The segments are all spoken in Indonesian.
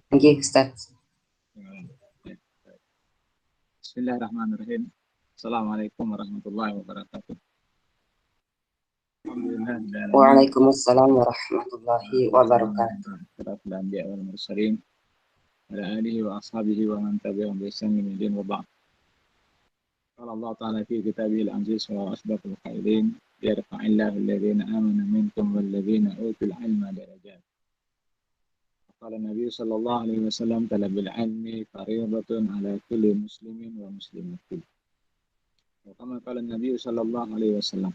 Oke, Ustaz. Bismillahirrahmanirrahim. Assalamualaikum warahmatullahi wabarakatuh. Alhamdulillah dan Waalaikumsalam warahmatullahi wabarakatuh. ala alihi wa ashabihi wa man tabi'ahum bi ihsan ila yaumil wa ba'd. Qala Allah Ta'ala fi kitabihil aziz wa asdaqul qailin yarfa'illahu alladhina amanu minkum wal ladzina utul ilma darajat. Qala Nabi sallallahu alaihi wasallam talabul ilmi fariidatun ala kulli muslimin wa muslimatin. Wa kama qala Nabi sallallahu alaihi wasallam.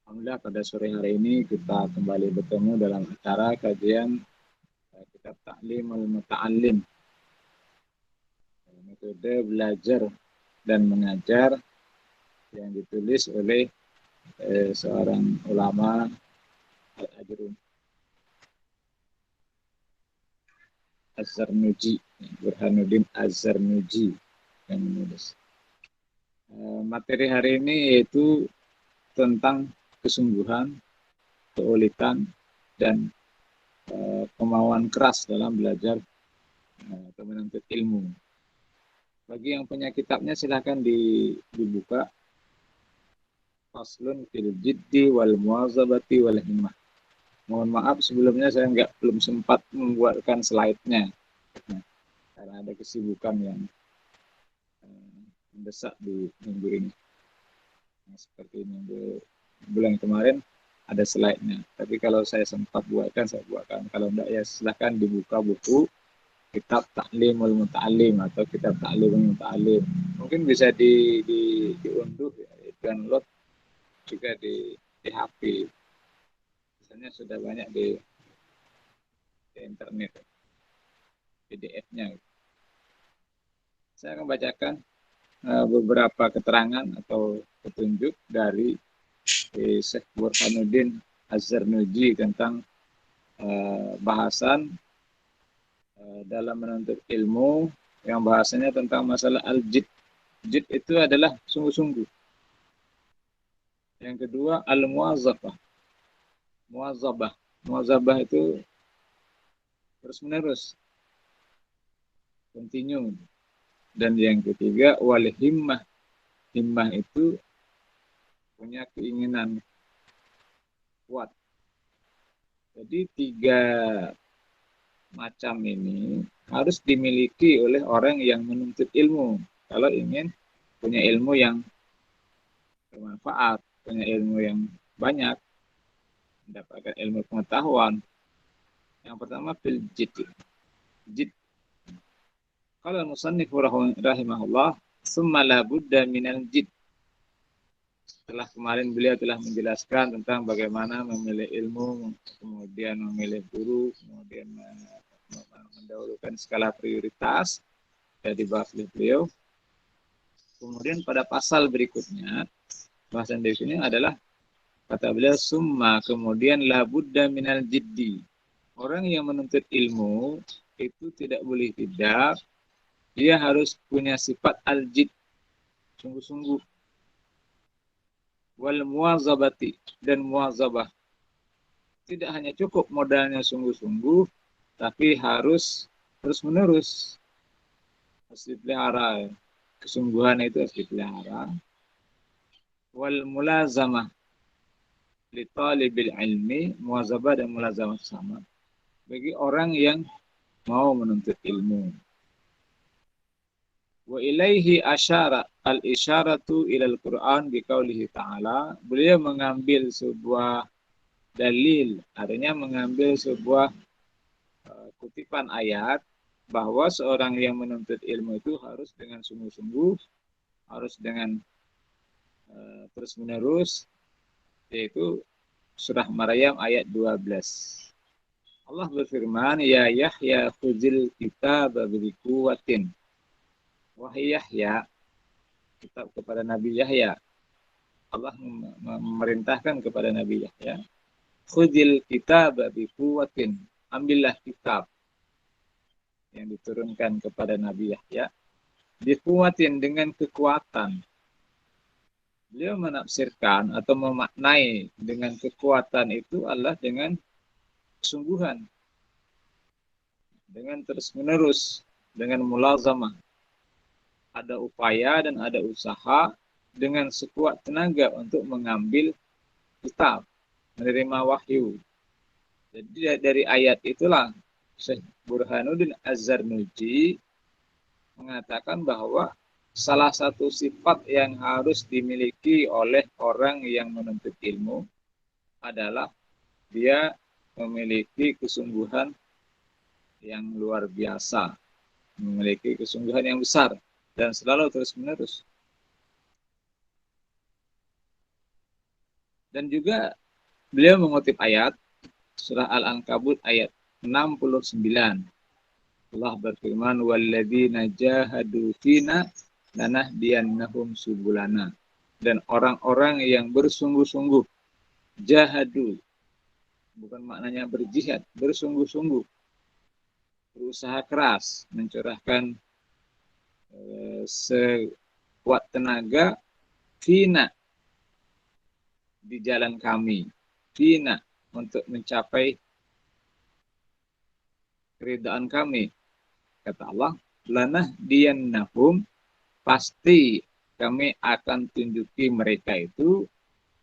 Alhamdulillah pada sore hari ini kita kembali bertemu dalam acara kajian kitab Ta'limul Muta'allim, metode belajar dan mengajar yang ditulis oleh seorang ulama Al-Ajrun Az-Zarnuji, Burhanuddin Az-Zarnuji yang menulis. Materi hari ini yaitu tentang kesungguhan, keulitan, dan kemauan keras dalam belajar atau menuntut ilmu. Bagi yang punya kitabnya silahkan dibuka. Faslun fil jiddi wal muwazabati wal himmah. Mohon maaf sebelumnya saya belum sempat membuatkan slide-nya karena ada kesibukan yang mendesak di minggu ini. Seperti minggu bulan kemarin ada slide-nya. Tapi kalau saya sempat buatkan, saya buatkan. Kalau enggak ya silahkan dibuka buku kitab Ta'limul Muta'allim atau kitab Ta'limul Muta'allim. Mungkin bisa diunduh ya, download juga di HP. Biasanya sudah banyak di internet PDF-nya. Saya akan bacakan beberapa keterangan atau petunjuk dari Syekh Burhanuddin Az-Zarnuji tentang bahasan dalam menuntut ilmu yang bahasanya tentang masalah al-jid. Jid itu adalah sungguh-sungguh. Yang kedua al-muwazabah. Muwazabah itu terus-menerus, continue. Dan yang ketiga wal himmah. Himmah itu punya keinginan kuat. Jadi 3 macam ini harus dimiliki oleh orang yang menuntut ilmu. Kalau ingin punya ilmu yang bermanfaat, punya ilmu yang banyak, mendapatkan ilmu pengetahuan. Yang pertama fil jid. Jid. Qala al-musannif rahimahullah, "Tsumma la budda minal jid." Setelah kemarin beliau telah menjelaskan tentang bagaimana memilih ilmu, kemudian memilih guru, kemudian mendahulukan skala prioritas yang dibahas oleh beliau. Kemudian pada pasal berikutnya, bahasan di sini adalah kata beliau summa, kemudian la budda minal jiddi. Orang yang menuntut ilmu itu tidak boleh tidak, dia harus punya sifat al-jid, sungguh-sungguh. Wal muwazabati, dan muwazabah. Tidak hanya cukup modalnya sungguh-sungguh, tapi harus terus-menerus. Harus dipelihara. Kesungguhan itu harus dipelihara. Wal mulazamah li talibil ilmi, muwazabah dan mulazamah sama. Bagi orang yang mau menuntut ilmu. Wa ilaihi asyara al-isyaratu ilal Qur'an biqaulihi ta'ala. Beliau mengambil sebuah dalil, artinya mengambil sebuah kutipan ayat bahwa seorang yang menuntut ilmu itu harus dengan sungguh-sungguh, harus dengan terus-menerus, yaitu surah Maryam ayat 12. Allah berfirman, ya Yahya khuzil kitaba biquwwatin. Wahai Yahya, kitab kepada Nabi Yahya. Allah memerintahkan kepada Nabi Yahya, khuzil kitaba biquwwatin. Ambillah kitab yang diturunkan kepada Nabi Yahya biquwwatin, dengan kekuatan. Beliau menafsirkan atau memaknai dengan kekuatan itu adalah dengan kesungguhan. dengan terus-menerus, dengan mulazamah. Ada upaya dan ada usaha dengan sekuat tenaga untuk mengambil kitab, menerima wahyu. Jadi dari ayat itulah Syekh Burhanuddin Az-Zarnuji mengatakan bahwa salah satu sifat yang harus dimiliki oleh orang yang menuntut ilmu adalah dia memiliki kesungguhan yang luar biasa, memiliki kesungguhan yang besar dan selalu terus-menerus. Dan juga beliau mengutip ayat surah Al-Ankabut ayat 69. Allah berfirman, "Walladzina jahadu fina lanahdiyannahum subulana." Dan orang-orang yang bersungguh-sungguh, jahadu, bukan maknanya berjihad, bersungguh-sungguh, berusaha keras, mencurahkan sekuat tenaga, fina, di jalan kami, fina, untuk mencapai keridaan kami. Kata Allah, lanahdiyannahum, pasti kami akan tunjuki mereka itu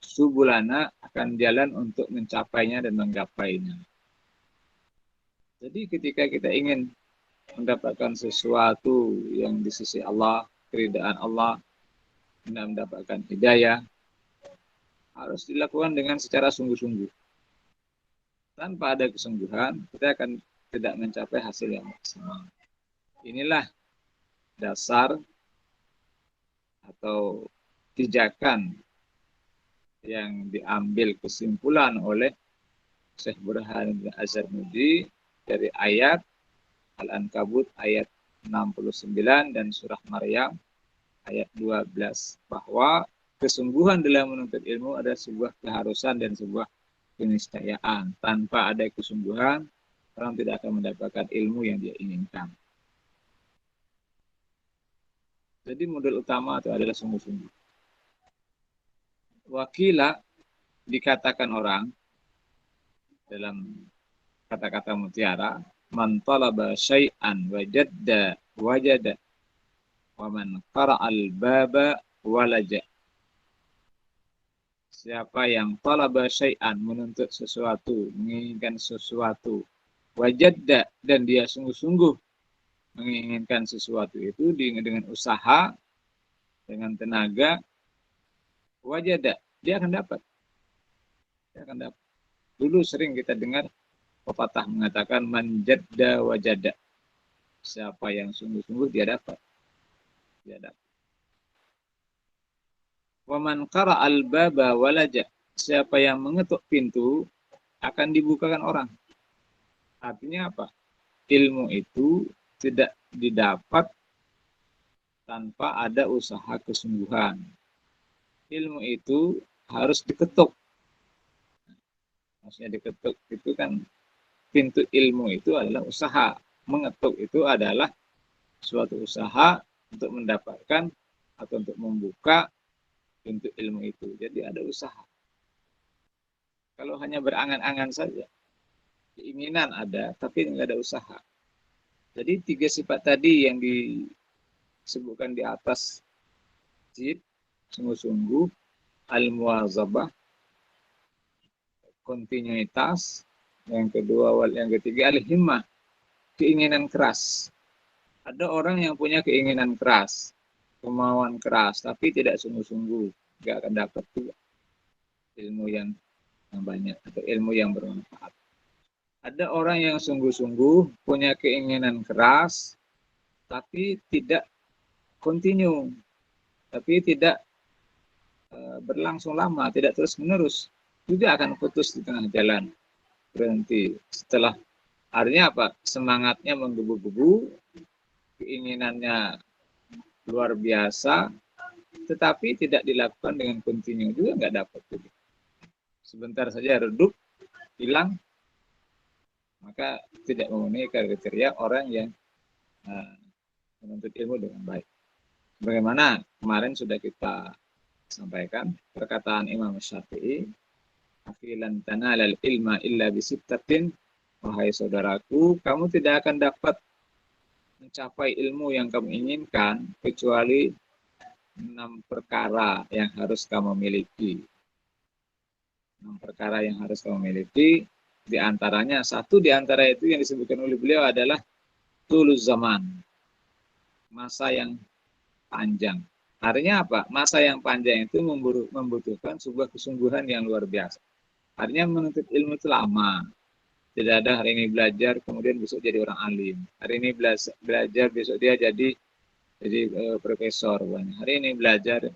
subulana, akan jalan untuk mencapainya dan menggapainya. Jadi ketika kita ingin mendapatkan sesuatu yang di sisi Allah, keridaan Allah, dan mendapatkan hidayah, harus dilakukan dengan secara sungguh-sungguh. Tanpa ada kesungguhan, kita akan tidak mencapai hasil yang maksimal. Inilah dasar atau pijakan yang diambil kesimpulan oleh Syekh Burhanuddin Az-Zarnuji dari ayat Al-Ankabut ayat 69 dan surah Maryam ayat 12, bahwa kesungguhan dalam menuntut ilmu adalah sebuah keharusan dan sebuah keniscayaan. Tanpa ada kesungguhan, orang tidak akan mendapatkan ilmu yang dia inginkan. Jadi modal utama itu adalah sungguh-sungguh. Wakila, dikatakan orang dalam kata-kata mutiara, man talaba syai'an wajadda wajada, wa man qara'al baba walaja. Siapa yang talaba syai'an, menuntut sesuatu, menginginkan sesuatu, wajadda, dan dia sungguh-sungguh menginginkan sesuatu itu dengan usaha, dengan tenaga, wajada, dia akan dapat. Dia akan dapat. Dulu sering kita dengar pepatah mengatakan manjadda wajada. Siapa yang sungguh-sungguh dia dapat. Dia dapat. Wa man qara'al baba walaja. Siapa yang mengetuk pintu akan dibukakan orang. Artinya apa? Ilmu itu tidak didapat tanpa ada usaha kesungguhan. Ilmu itu harus diketuk. Maksudnya diketuk itu kan, pintu ilmu itu adalah usaha. Mengetuk itu adalah suatu usaha untuk mendapatkan atau untuk membuka pintu ilmu itu. Jadi ada usaha. Kalau hanya berangan-angan saja, keinginan ada, tapi nggak ada usaha. Jadi 3 sifat tadi yang disebutkan di atas, jid, sungguh-sungguh, al-muwazabah, kontinuitas, yang kedua, yang ketiga, al-himmah, keinginan keras. Ada orang yang punya keinginan keras, kemauan keras, tapi tidak sungguh-sungguh, nggak akan dapat juga ilmu yang banyak atau ilmu yang bermanfaat. Ada orang yang sungguh-sungguh punya keinginan keras, tapi tidak kontinu, tapi tidak berlangsung lama, tidak terus-menerus, juga akan putus di tengah jalan, berhenti. Setelah, artinya apa? Semangatnya menggebu-gebu, keinginannya luar biasa, tetapi tidak dilakukan dengan kontinu, juga nggak dapat. Sebentar saja redup, hilang, maka tidak memenuhi kriteria orang yang menuntut ilmu dengan baik. Bagaimana kemarin sudah kita sampaikan perkataan Imam Syafi'i, afilan tanalal ilma illa bisittatin, wahai saudaraku, kamu tidak akan dapat mencapai ilmu yang kamu inginkan kecuali 6 perkara yang harus kamu miliki. 6 perkara yang harus kamu miliki, di antaranya, satu di antara itu yang disebutkan oleh beliau adalah tuluz zaman, masa yang panjang. Artinya apa? Masa yang panjang itu membutuhkan sebuah kesungguhan yang luar biasa. Artinya menuntut ilmu itu lama. Tidak ada hari ini belajar, kemudian besok jadi orang alim. Hari ini belajar, besok dia jadi profesor. Hari ini belajar,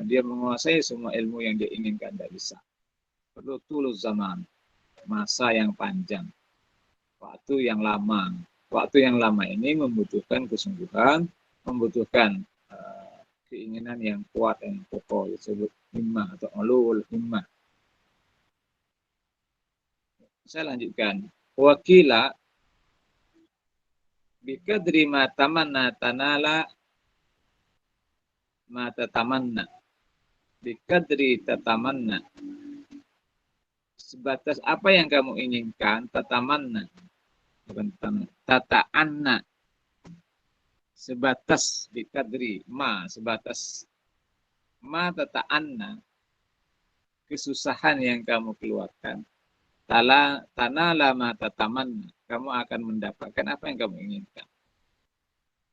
dia menguasai semua ilmu yang dia inginkan, tidak bisa. Perlu tulus zaman, masa yang panjang, waktu yang lama. Waktu yang lama ini membutuhkan kesungguhan, membutuhkan keinginan yang kuat, yang kokoh, disebut himmah atau ulul himmah. Saya lanjutkan. Wakila bikadri ma tamanna tanala ma tatamanna. Bikadri tatamanna. Sebatas apa yang kamu inginkan, tatamanna. Bukan tatamanna. Tata'anna. Sebatas bikadri ma, sebatas ma tata'anna, kesusahan yang kamu keluarkan, tanala ma tatamanna, kamu akan mendapatkan apa yang kamu inginkan.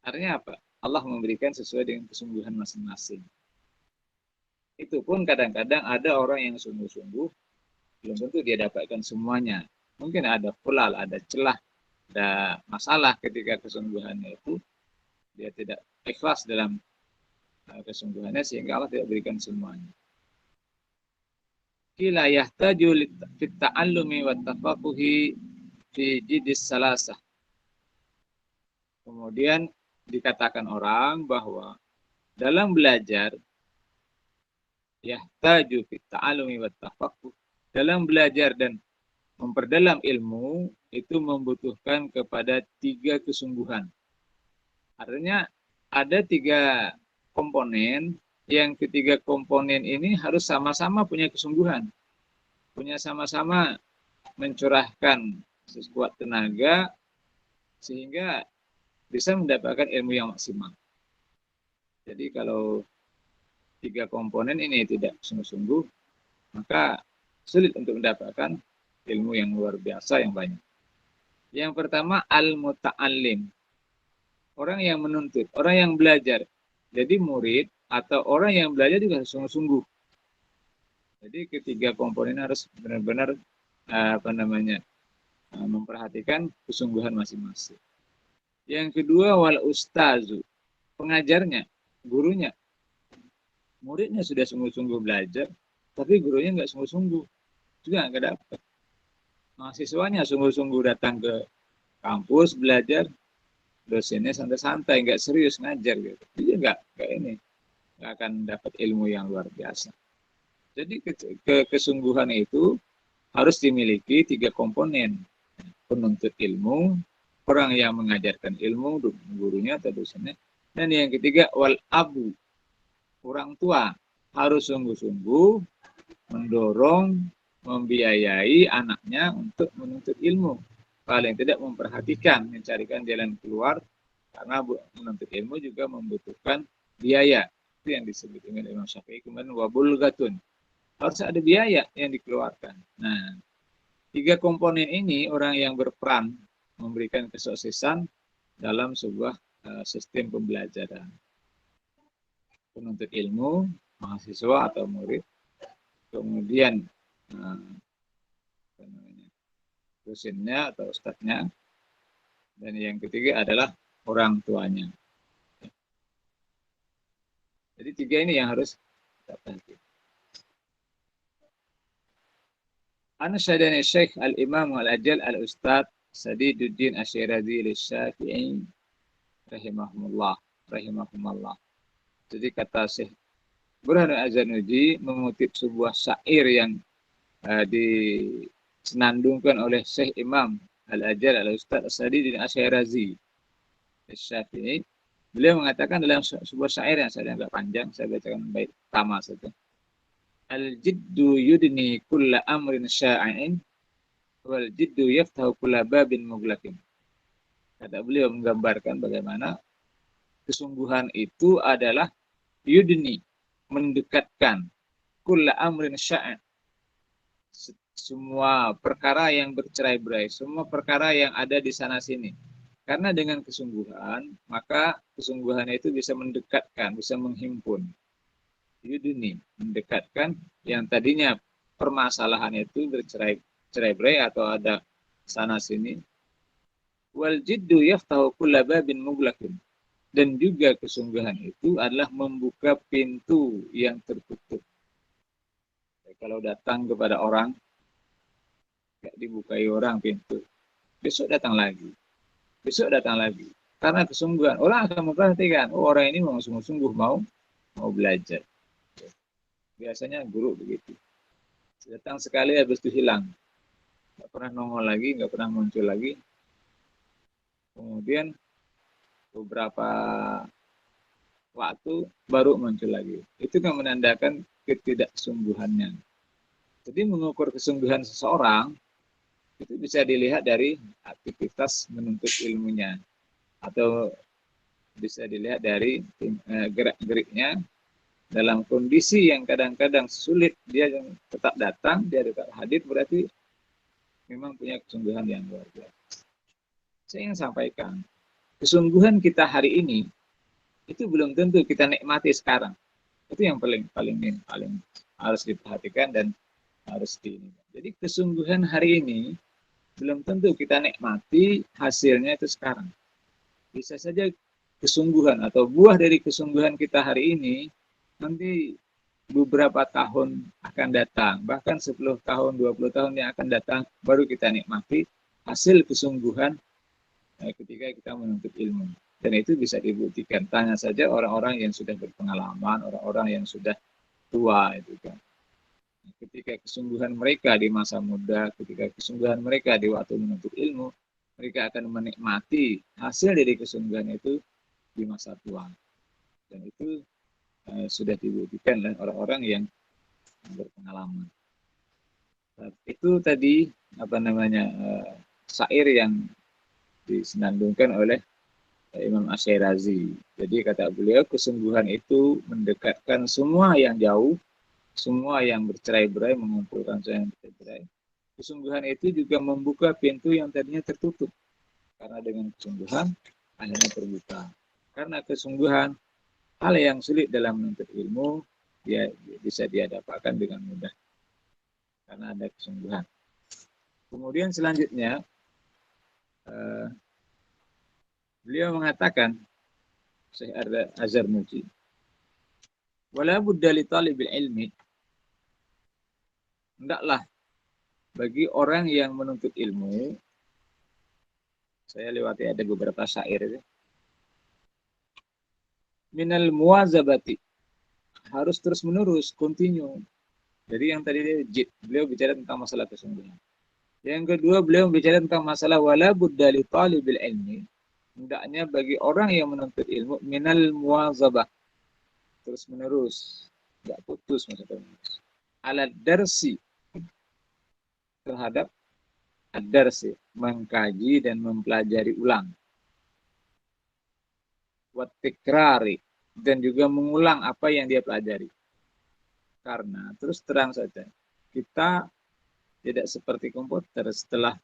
Artinya apa? Allah memberikan sesuai dengan kesungguhan masing-masing. Itu pun kadang-kadang ada orang yang sungguh-sungguh, belum tentu dia dapatkan semuanya. Mungkin ada khulal, ada celah, ada masalah ketika kesungguhannya itu, dia tidak ikhlas dalam kesungguhannya sehingga Allah tidak berikan semuanya. Kila yahtaju fit ta'allumi wa tafaquhi fi jidis salasah. Kemudian dikatakan orang bahwa dalam belajar yahtaju fit ta'allumi wa tafaquh, dalam belajar dan memperdalam ilmu itu membutuhkan kepada 3 kesungguhan. Artinya ada 3 komponen, yang ketiga komponen ini harus sama-sama punya kesungguhan. Punya sama-sama mencurahkan sekuat tenaga sehingga bisa mendapatkan ilmu yang maksimal. Jadi kalau 3 komponen ini tidak sungguh-sungguh, maka sulit untuk mendapatkan ilmu yang luar biasa yang banyak. Yang pertama al-muta'allim. Orang yang menuntut, orang yang belajar. Jadi murid atau orang yang belajar juga harus sungguh-sungguh. Jadi ketiga komponen harus benar-benar memperhatikan kesungguhan masing-masing. Yang kedua wal ustazu, pengajarnya, gurunya. Muridnya sudah sungguh-sungguh belajar, tapi gurunya nggak sungguh-sungguh, juga nggak dapat. Mahasiswanya sungguh-sungguh datang ke kampus belajar, dosennya santai-santai, nggak serius ngajar gitu. Dia nggak akan dapat ilmu yang luar biasa. Jadi kesungguhan itu harus dimiliki 3 komponen. Penuntut ilmu, orang yang mengajarkan ilmu, gurunya atau dosennya, dan yang ketiga wal abu, orang tua harus sungguh-sungguh mendorong, membiayai anaknya untuk menuntut ilmu. Paling tidak memperhatikan, mencarikan jalan keluar, karena menuntut ilmu juga membutuhkan biaya. Itu yang disebut dengan Imam Syafi'i kemudian wabulgatun. Harus ada biaya yang dikeluarkan. Nah, 3 komponen ini orang yang berperan memberikan kesuksesan dalam sebuah sistem pembelajaran. Penuntut ilmu, mahasiswa atau murid, kemudian dosennya atau ustadznya, dan yang ketiga adalah orang tuanya. Jadi 3 ini yang harus kita perhatikan. Ansyadani Syekh Al-Imam Al-Ajal Al-Ustadz Sadiduddin Asyirazi Al-Syafi'i rahimahumullah. Jadi kata Syekh Burhanuddin Az-Zarnuji mengutip sebuah syair yang disenandungkan oleh Syekh Imam Al-Ajal Al-Ustadz Sadiduddin Asyirazi Al-Syafi'i. Beliau mengatakan dalam sebuah syair yang saya agak panjang, saya bacakan baik pertama saja. Al-jiddu yudni kulla amrin sya'in wal jiddu yaftahu kulla babin mughlaqin. Kata beliau menggambarkan bagaimana kesungguhan itu adalah yudni, mendekatkan kulla amrin sya'an, semua perkara yang bercerai-berai, semua perkara yang ada di sana sini. Karena dengan kesungguhan, maka kesungguhan itu bisa mendekatkan, bisa menghimpun. Yudni, mendekatkan yang tadinya permasalahan itu bercerai-berai atau ada sana sini. Wal jiddu yaftahu kulla babin mughlaqin. Dan juga kesungguhan itu adalah membuka pintu yang tertutup. Kalau datang kepada orang, gak dibukai orang pintu, besok datang lagi, besok datang lagi. Karena kesungguhan, orang akan memperhatikan, oh orang ini mau sungguh-sungguh mau belajar. Biasanya guru begitu. Datang sekali habis itu hilang. Nggak pernah nongol lagi, nggak pernah muncul lagi. Kemudian beberapa waktu baru muncul lagi. Itu kan menandakan ketidaksungguhannya. Jadi mengukur kesungguhan seseorang itu bisa dilihat dari aktivitas menuntut ilmunya, atau bisa dilihat dari gerak-geriknya dalam kondisi yang kadang-kadang sulit, dia yang tetap datang, dia tetap hadir, berarti memang punya kesungguhan yang luar biasa. Saya ingin sampaikan, kesungguhan kita hari ini itu belum tentu kita nikmati sekarang. Itu yang paling harus diperhatikan dan harus Jadi kesungguhan hari ini belum tentu kita nikmati hasilnya itu sekarang. Bisa saja kesungguhan atau buah dari kesungguhan kita hari ini nanti beberapa tahun akan datang, bahkan 10 tahun, 20 tahun yang akan datang, baru kita nikmati hasil kesungguhan ketika kita menuntut ilmu. Dan itu bisa dibuktikan. Tanya saja orang-orang yang sudah berpengalaman, orang-orang yang sudah tua itu kan. Ketika kesungguhan mereka di masa muda, ketika kesungguhan mereka di waktu menuntut ilmu, mereka akan menikmati hasil dari kesungguhan itu di masa tua. Dan itu sudah dibuktikan oleh orang-orang yang berpengalaman. Itu tadi syair yang disenandungkan oleh Imam Asy-Syirazi. Jadi kata beliau, kesungguhan itu mendekatkan semua yang jauh, semua yang bercerai-berai, mengumpulkan semua yang bercerai-berai. Kesungguhan itu juga membuka pintu yang tadinya tertutup. Karena dengan kesungguhan, akhirnya terbuka. Karena kesungguhan, hal yang sulit dalam menuntut ilmu, dia bisa dia dapatkan dengan mudah. Karena ada kesungguhan. Kemudian selanjutnya, beliau mengatakan, Syekh Az-Zarnuji, wala budda li talibil ilmi, hendaklah bagi orang yang menuntut ilmu, saya lewati ada beberapa syair, minal muwazabati, harus terus menerus, continue. Jadi yang tadi beliau bicara tentang masalah kesungguhan. Yang kedua, beliau bicara tentang masalah wala budda li talibil ilmi, hendaknya bagi orang yang menuntut ilmu, minal muwazabah, terus menerus, nggak putus maksudnya, alat darsi, terhadap ad-darsi, mengkaji dan mempelajari ulang, wat tikrari, dan juga mengulang apa yang dia pelajari. Karena terus terang saja, kita tidak seperti komputer, setelah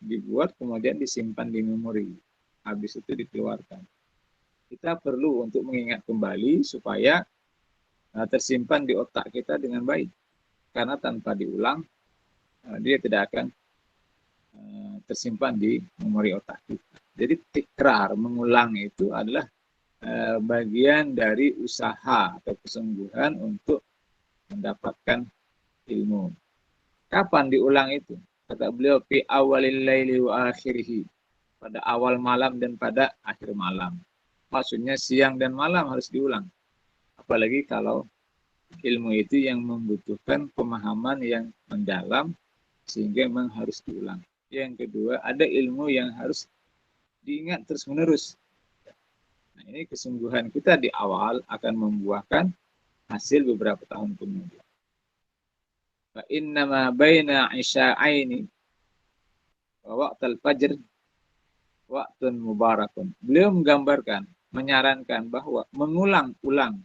dibuat kemudian disimpan di memori, habis itu dikeluarkan. Kita perlu untuk mengingat kembali supaya tersimpan di otak kita dengan baik. Karena tanpa diulang, dia tidak akan tersimpan di memori otak kita. Jadi tikrar, mengulang itu adalah bagian dari usaha atau kesungguhan untuk mendapatkan ilmu. Kapan diulang itu? Kata beliau, fi awalil laili wa akhirih, pada awal malam dan pada akhir malam. Maksudnya siang dan malam harus diulang. Apalagi kalau ilmu itu yang membutuhkan pemahaman yang mendalam, sehingga memang harus diulang. Yang kedua, ada ilmu yang harus diingat terus-menerus. Nah, ini kesungguhan kita di awal akan membuahkan hasil beberapa tahun kemudian. Fa innama baina isya'aini, waqtal fajr waqtun mubarakun. Beliau menggambarkan, menyarankan bahwa mengulang-ulang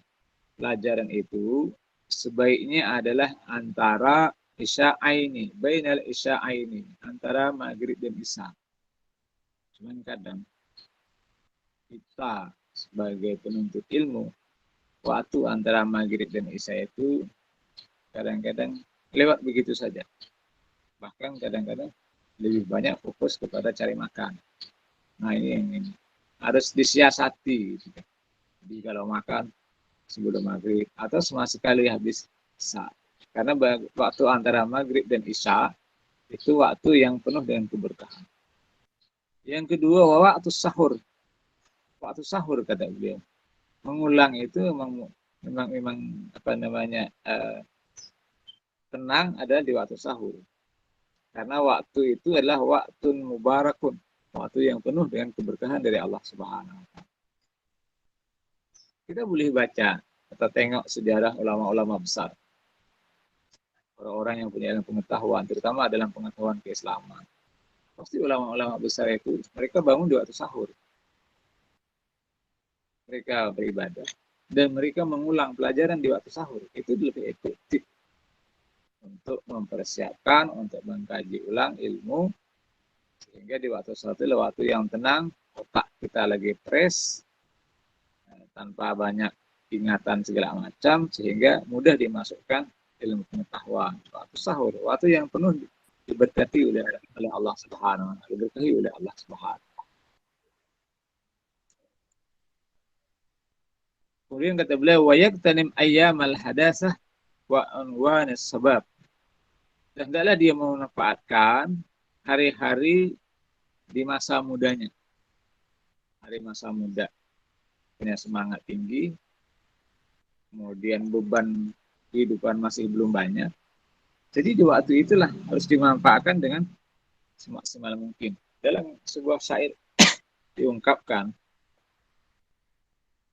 pelajaran itu sebaiknya adalah antara isya'aini, bainal isya'aini, antara maghrib dan isya. Cuman kadang kita sebagai penuntut ilmu, waktu antara maghrib dan isya itu kadang-kadang lewat begitu saja. Bahkan kadang-kadang lebih banyak fokus kepada cari makan. Nah ini yang ini harus disiasati. Jadi kalau makan sebelum maghrib atau sama sekali habis isya. Karena waktu antara maghrib dan isya itu waktu yang penuh dengan keberkahan. Yang kedua, waktu sahur. Waktu sahur kata beliau. Mengulang itu memang apa namanya tenang adalah di waktu sahur. Karena waktu itu adalah waktu mubarakun, waktu yang penuh dengan keberkahan dari Allah Subhanahu wa taala. Kita boleh baca atau tengok sejarah ulama-ulama besar. Orang-orang yang punya ilmu pengetahuan, terutama dalam pengetahuan keislaman. Pasti ulama-ulama besar itu, mereka bangun di waktu sahur. Mereka beribadah. Dan mereka mengulang pelajaran di waktu sahur. Itu lebih efektif untuk mempersiapkan, untuk mengkaji ulang ilmu, sehingga di waktu sahur itu waktu yang tenang, otak kita lagi fresh, tanpa banyak ingatan segala macam, sehingga mudah dimasukkan ilmu pengetahuan. Waktu sahur, waktu yang penuh diberkati oleh Allah Subhanahu wa taala, diberkahi oleh Allah Subhanahu. Kemudian kata beliau, wa yaktanim ayyamal hadasah wa unwanis sabab. Dan hendaklah dia memanfaatkan hari-hari di masa mudanya. Hari masa muda. Punya semangat tinggi. Kemudian beban kehidupan masih belum banyak. Jadi di waktu itulah harus dimanfaatkan dengan semaksimal mungkin. Dalam sebuah syair diungkapkan,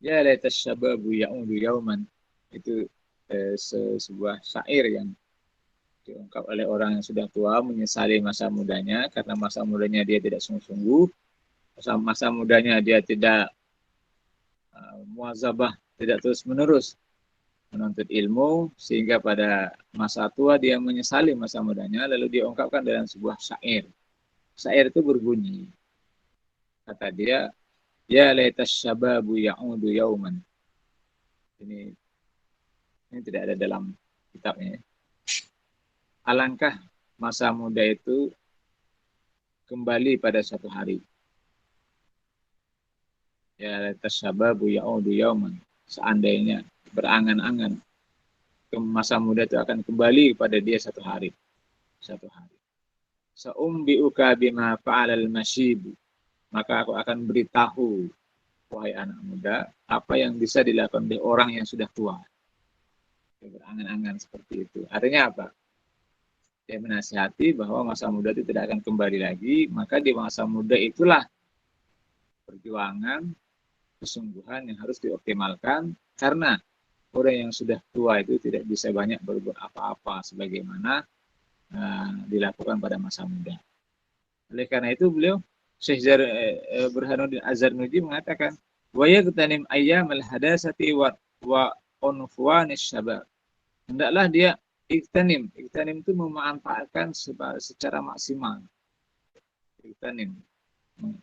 ya laitas syababu ya'udu yauman. Itu sebuah syair yang diungkap oleh orang yang sudah tua, menyesali masa mudanya karena masa mudanya dia tidak sungguh-sungguh, masa mudanya dia tidak muazabah, tidak terus-menerus menuntut ilmu, sehingga pada masa tua dia menyesali masa mudanya, lalu dia ungkapkan dalam sebuah syair. Syair itu berbunyi, kata dia, ya laitas syababu ya'udu yauman. Ini tidak ada dalam kitabnya. Alangkah masa muda itu kembali pada suatu hari. Ya tasyababu ya'udu yauman. Seandainya berangan-angan ke masa muda itu akan kembali pada dia satu hari. Satu hari. Sa'umbi'uka bima fa'alal masyibu. Maka aku akan beritahu, wahai anak muda, apa yang bisa dilakukan oleh orang yang sudah tua. Berangan-angan seperti itu. Artinya apa? Dia menasihati bahwa masa muda itu tidak akan kembali lagi, maka di masa muda itulah perjuangan, kesungguhan yang harus dioptimalkan, karena orang yang sudah tua itu tidak bisa banyak berbuat apa-apa sebagaimana dilakukan pada masa muda. Oleh karena itu beliau Syekh Burhanuddin Az-Zarnuji mengatakan, wa yaqtanim ayyamal hadasati wa unfuwanis syabab. Hendaklah dia Iktanim itu memanfaatkan secara maksimal. Iktanim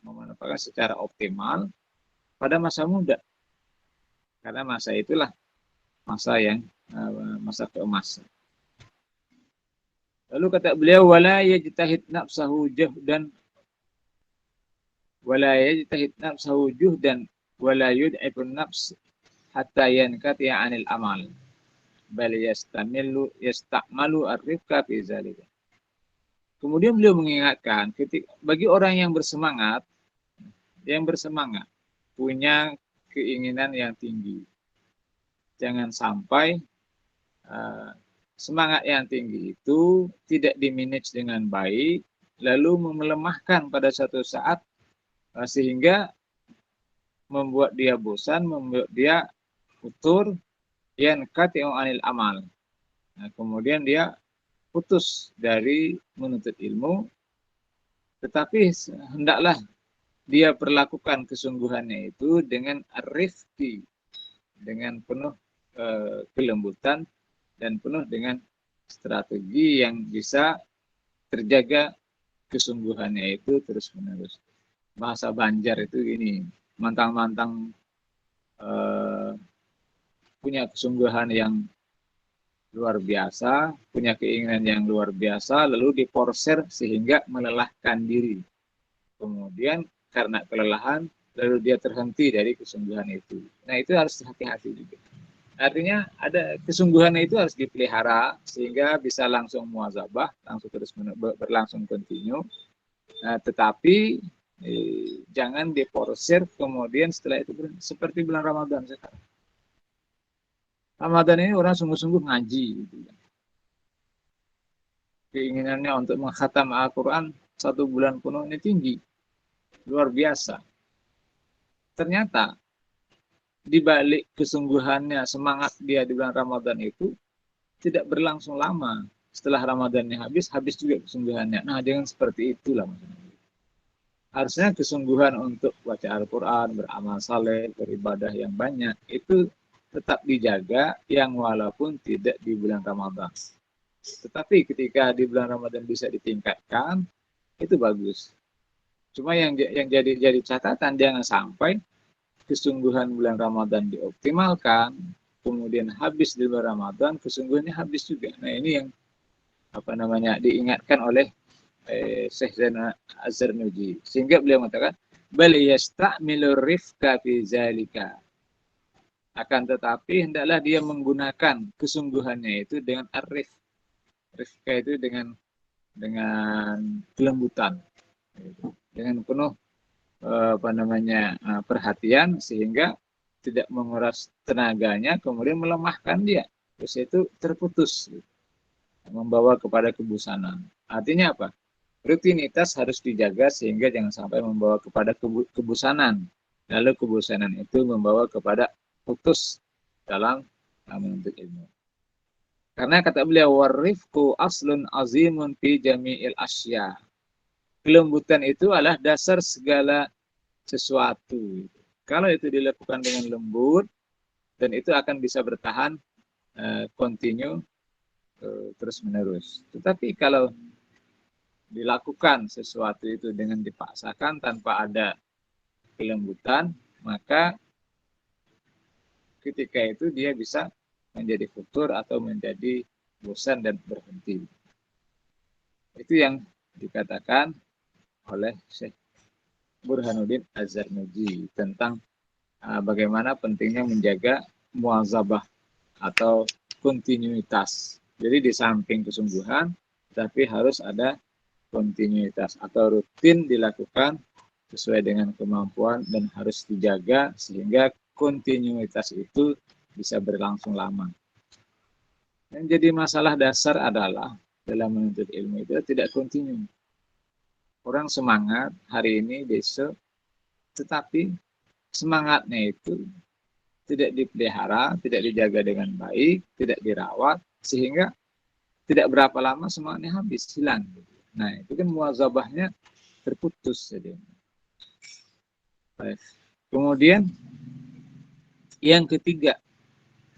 memanfaatkan secara optimal pada masa muda. Karena masa itulah masa yang masa keemasan. Lalu kata beliau, wala yajtahid nafsahu juhdan wala yud'ifun nafs hatta yankati 'anil amal. Bal yasta'malu ar-rifqa fi zalika. Kemudian beliau mengingatkan, bagi orang yang bersemangat, punya keinginan yang tinggi, jangan sampai semangat yang tinggi itu tidak dimanage dengan baik, lalu melemahkan pada suatu saat sehingga membuat dia bosan, membuat dia futur, yankati'u anil amal. Nah, kemudian dia putus dari menuntut ilmu, Tetapi hendaklah dia perlakukan kesungguhannya itu dengan rifqi, dengan penuh kelembutan dan penuh dengan strategi yang bisa terjaga kesungguhannya itu terus-menerus. Bahasa Banjar itu gini, mantang-mantang punya kesungguhan yang luar biasa, punya keinginan yang luar biasa, lalu diporsir sehingga melelahkan diri. Kemudian karena kelelahan, lalu dia terhenti dari kesungguhan itu. Nah, itu harus hati-hati juga. Artinya ada kesungguhannya itu harus dipelihara sehingga bisa langsung muazabah, langsung terus berlangsung kontinu. Nah, tetapi jangan diporsir kemudian setelah itu seperti bulan Ramadan sekarang. Ramadan ini orang sungguh-sungguh ngaji. Gitu. Keinginannya untuk mengkhatam Al-Quran 1 bulan penuh ini tinggi. Luar biasa. Ternyata di balik kesungguhannya, semangat dia di bulan Ramadan itu tidak berlangsung lama. Setelah Ramadannya habis juga kesungguhannya. Nah, dengan seperti itulah maksudnya. Harusnya kesungguhan untuk baca Al-Quran, beramal saleh, beribadah yang banyak, itu tetap dijaga yang walaupun tidak di bulan Ramadan. Tetapi ketika di bulan Ramadan bisa ditingkatkan, itu bagus. Cuma yang jadi catatan, jangan sampai kesungguhan bulan Ramadan dioptimalkan, kemudian habis di bulan Ramadan, kesungguhannya habis juga. Nah, ini yang diingatkan oleh Syekh Zainal Az-Zarnuji. Sehingga beliau mengatakan, bal yasta'milu rifqa fi zalika. Akan tetapi hendaklah dia menggunakan kesungguhannya itu dengan arif. Rifqa itu dengan kelembutan. Dengan penuh perhatian sehingga tidak menguras tenaganya kemudian melemahkan dia. Terus itu terputus. Membawa kepada kebosanan. Artinya apa? Rutinitas harus dijaga sehingga jangan sampai membawa kepada kebosanan. Lalu kebosanan itu membawa kepada putus dalam menuntut ilmu. Karena kata beliau, warifku aslun azimun fi jami'il asya. Kelembutan itu adalah dasar segala sesuatu. Kalau itu dilakukan dengan lembut, dan itu akan bisa bertahan kontinu terus menerus. Tetapi kalau dilakukan sesuatu itu dengan dipaksakan tanpa ada kelembutan, maka ketika itu dia bisa menjadi futur atau menjadi bosan dan berhenti. Itu yang dikatakan oleh Syekh Burhanuddin Az-Zarnuji tentang bagaimana pentingnya menjaga muazabah atau kontinuitas. Jadi di samping kesungguhan, tapi harus ada kontinuitas atau rutin dilakukan sesuai dengan kemampuan dan harus dijaga sehingga kontinuitas itu bisa berlangsung lama. Yang jadi masalah dasar adalah dalam menuntut ilmu itu tidak kontinu. Orang semangat hari ini, besok, tetapi semangatnya itu tidak dipelihara, tidak dijaga dengan baik, tidak dirawat, sehingga tidak berapa lama semangatnya habis, hilang. Nah, itu kan muazabahnya terputus. Jadi. Baik. Kemudian yang ketiga,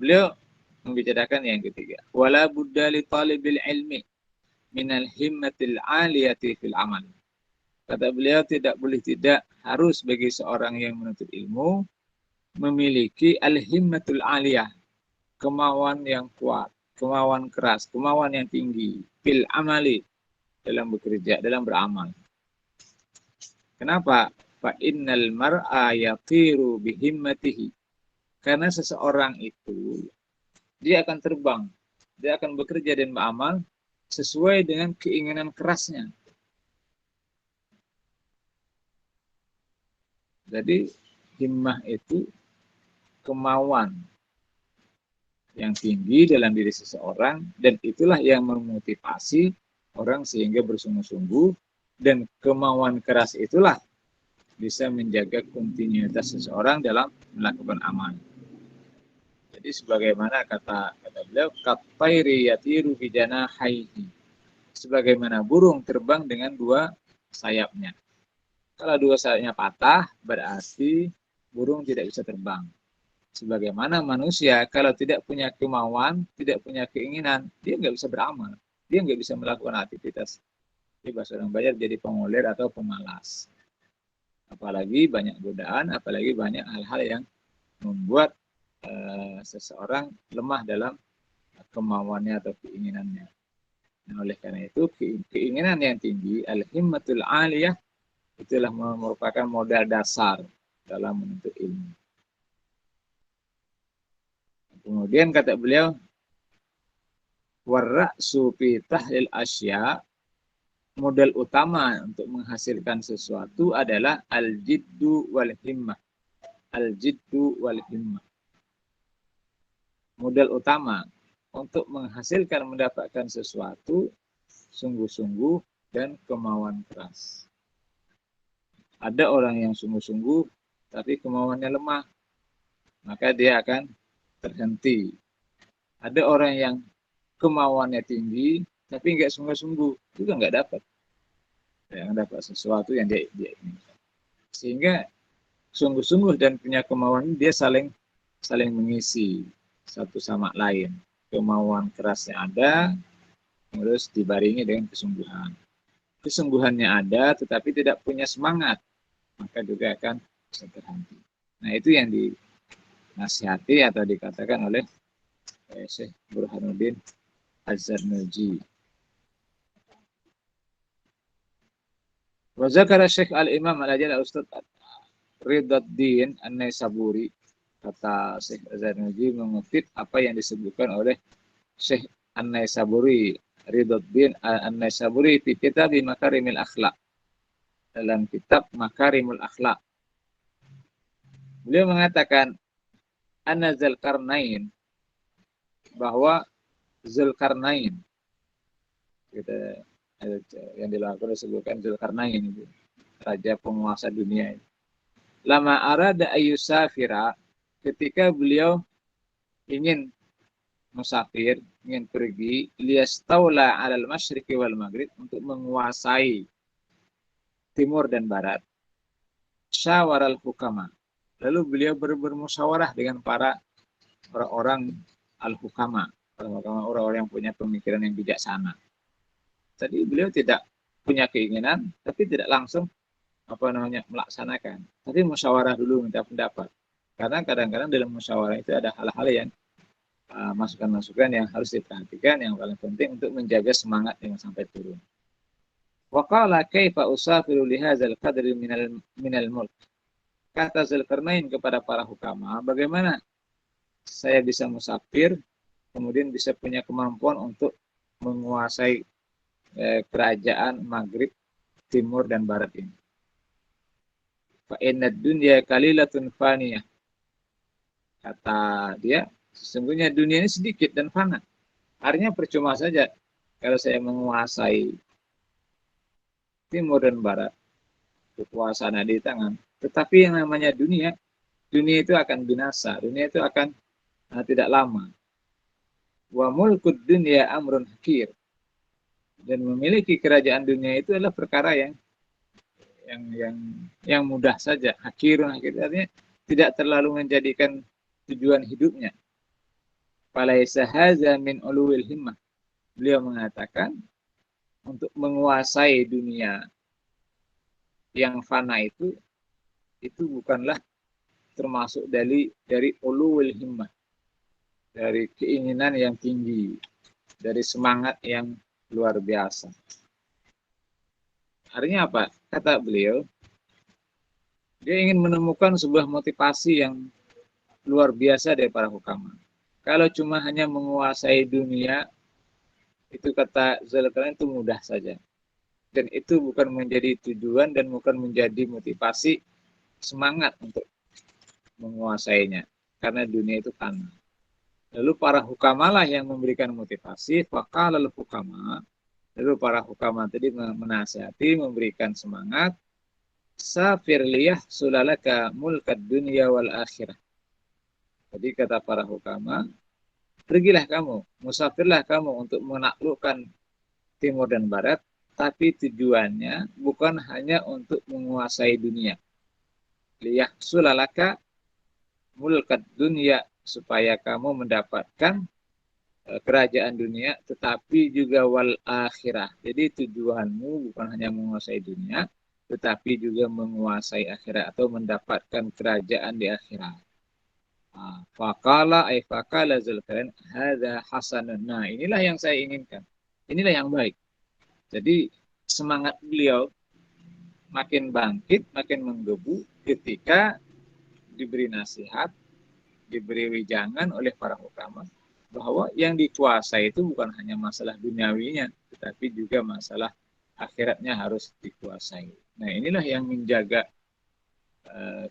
beliau membicarakan yang ketiga. Wala budda li talibil ilmi minal himmatil aliyati fil amal. Kata beliau tidak boleh tidak harus bagi seorang yang menuntut ilmu memiliki al-himmatul aliyah, kemauan yang kuat, kemauan keras, kemauan yang tinggi, fil amali, dalam bekerja, dalam beramal. Kenapa? Fa innal mar'a yatiru bihimmatihi. Karena seseorang itu dia akan terbang, dia akan bekerja dan beramal sesuai dengan keinginan kerasnya. Jadi himmah itu kemauan yang tinggi dalam diri seseorang, dan itulah yang memotivasi orang sehingga bersungguh-sungguh, dan kemauan keras itulah bisa menjaga kontinuitas seseorang dalam melakukan amal. Jadi sebagaimana kata beliau, katairi yatiru bijana haihi, sebagaimana burung terbang dengan dua sayapnya. Kalau dua sayapnya patah, berarti burung tidak bisa terbang. Sebagaimana manusia, kalau tidak punya kemauan, tidak punya keinginan, dia nggak bisa beramal. Dia nggak bisa melakukan aktivitas. Di bahasa orang Banjar jadi pengoler atau pemalas. Apalagi banyak godaan, apalagi banyak hal-hal yang membuat seseorang lemah dalam kemauannya atau keinginannya. Nah, oleh karena itu, keinginan yang tinggi, al-himmatul aliyah, itulah merupakan modal dasar dalam menuntut ilmu. Kemudian kata beliau, warra'su fi tahlil asya, modal utama untuk menghasilkan sesuatu adalah al-jiddu wal himmah. Al-jiddu wal himmah. Modal utama untuk menghasilkan mendapatkan sesuatu, sungguh-sungguh dan kemauan keras. Ada orang yang sungguh-sungguh tapi kemauannya lemah, maka dia akan terhenti. Ada orang yang kemauannya tinggi tapi nggak sungguh-sungguh, juga nggak dapat. Yang dapat sesuatu yang dia inginkan. Sehingga sungguh-sungguh dan punya kemauan dia saling mengisi satu sama lain. Kemauan kerasnya ada, terus dibaringi dengan kesungguhan. Kesungguhannya ada, tetapi tidak punya semangat, maka juga akan bisa terhenti. Nah, itu yang dinasihati atau dikatakan oleh Syekh Burhanuddin Az-Zarnuji. Wa zakara Syekh Al-Imam Al-Ajal Ustaz Ridwaddin An-Naisaburi, kata Syekh Az-Zarnuji mengutip apa yang disebutkan oleh Syekh An-Naisaburi, Ridwaddin An-Naisaburi di kitab Makarimil Akhlaq, dalam kitab Makarimul Akhlaq. Beliau mengatakan Anna Zulkarnain, bahwa Zulkarnain, kita yang dilakukan disebutkan Zulkarnain itu raja penguasa dunia ini. Lama arada ayyusafira, ketika beliau ingin musafir, ingin pergi, liyastaula alal masyriqi wal maghrib, untuk menguasai timur dan barat. Syawaral hukama, lalu beliau bermusyawarah dengan para orang-orang al-hukama, orang-orang yang punya pemikiran yang bijaksana. Tadi beliau tidak punya keinginan, tapi tidak langsung melaksanakan. Tapi musyawarah dulu, minta pendapat. Karena kadang-kadang dalam musyawarah itu ada hal-hal yang masukan-masukan yang harus diperhatikan, yang paling penting untuk menjaga semangat yang sampai turun. Wa qala kaifa usafiru li hadzal qadri minal mulk. Kata Zulkarnain kepada para hukama, bagaimana saya bisa musafir, kemudian bisa punya kemampuan untuk menguasai kerajaan Maghrib, Timur, dan Barat ini. Fa inna dunya qalilatun faniyah. Kata dia, sesungguhnya dunia ini sedikit dan fana. Artinya percuma saja kalau saya menguasai Timur dan Barat, kekuasaan ada di tangan. Tetapi yang namanya dunia itu akan binasa, dunia itu akan tidak lama. Wa mulkud dunya amrun hakir. Dan memiliki kerajaan dunia itu adalah perkara yang mudah saja. Hakirun, artinya tidak terlalu menjadikan tujuan hidupnya. Falaisa hadza min uluwil himmah. Beliau mengatakan untuk menguasai dunia yang fana itu bukanlah termasuk dari uluwil himmah, dari keinginan yang tinggi, dari semangat yang luar biasa. Artinya apa? Kata beliau, dia ingin menemukan sebuah motivasi yang luar biasa dari para hukama. Kalau cuma hanya menguasai dunia, itu kata Zulkarnain itu mudah saja. Dan itu bukan menjadi tujuan dan bukan menjadi motivasi semangat untuk menguasainya. Karena dunia itu fana. Lalu para hukama lah yang memberikan motivasi, faqala al-hukama. Lalu para hukama tadi menasihati, memberikan semangat. Safir liyah sulalaka mulkad dunia wal akhirah. Jadi kata para hukama, pergilah kamu, musafirlah kamu untuk menaklukkan timur dan barat, tapi tujuannya bukan hanya untuk menguasai dunia. Liyahsulalaka mulkat dunia, supaya kamu mendapatkan kerajaan dunia, tetapi juga wal akhirah. Jadi tujuanmu bukan hanya menguasai dunia, tetapi juga menguasai akhirat atau mendapatkan kerajaan di akhirat. Faqala ay faqala Zulkarnain hadza hasanun. Nah, inilah yang saya inginkan. Inilah yang baik. Jadi semangat beliau makin bangkit, makin menggebu ketika diberi nasihat, diberi wijangan oleh para ulama bahwa yang dikuasai itu bukan hanya masalah duniawinya, tetapi juga masalah akhiratnya harus dikuasai. Nah, inilah yang menjaga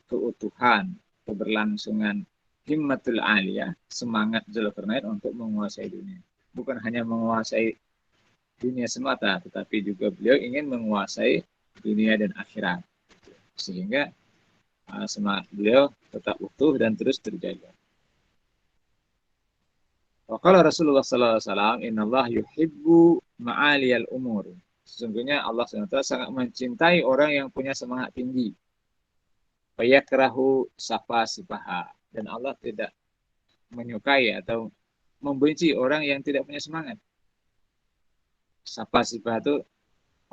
keutuhan, keberlangsungan himmatul aliyah, semangat Zulkarnain untuk menguasai dunia. Bukan hanya menguasai dunia semata, tetapi juga beliau ingin menguasai dunia dan akhirat. Sehingga semangat beliau tetap utuh dan terus terjaga. Waqala Rasulullah sallallahu alaihi wasallam, "Innallaha yuhibbu ma'aliyal umur." Sesungguhnya Allah SWT sangat mencintai orang yang punya semangat tinggi. Fayakrahu safasifaha, dan Allah tidak menyukai atau membenci orang yang tidak punya semangat. Safasifah itu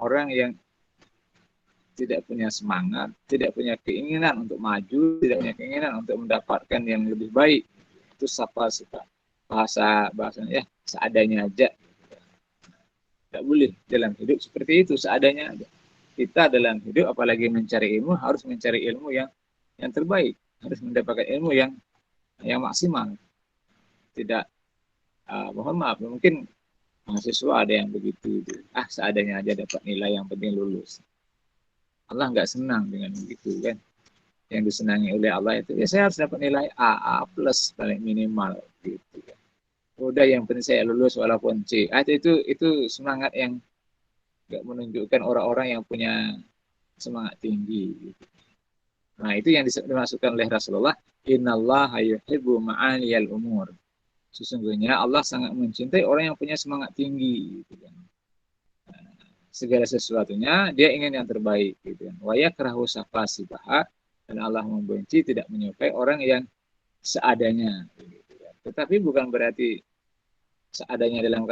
orang yang tidak punya semangat, tidak punya keinginan untuk maju, tidak punya keinginan untuk mendapatkan yang lebih baik. Itu safasifah. Bahasanya ya seadanya aja. Tidak boleh dalam hidup seperti itu, seadanya aja. Kita dalam hidup apalagi mencari ilmu harus mencari ilmu yang terbaik, harus mendapatkan ilmu yang maksimal. Tidak mohon maaf, mungkin mahasiswa ada yang begitu, seadanya aja dapat nilai, yang penting lulus. Allah nggak senang dengan begitu kan. Yang disenangi oleh Allah itu ya saya harus dapat nilai A plus paling minimal gitu kan. Udah yang penting saya lulus walaupun C. Itu semangat yang nggak menunjukkan orang-orang yang punya semangat tinggi gitu. Nah, itu yang dimaksudkan oleh Rasulullah, innallaha yuhibbu ma'aliyal umur. Sesungguhnya Allah sangat mencintai orang yang punya semangat tinggi gitu kan. Segala sesuatunya dia ingin yang terbaik gitu kan. Wa yakrahu safasifaha, dan Allah membenci, tidak menyukai orang yang seadanya gitu kan. Tetapi bukan berarti seadanya dalam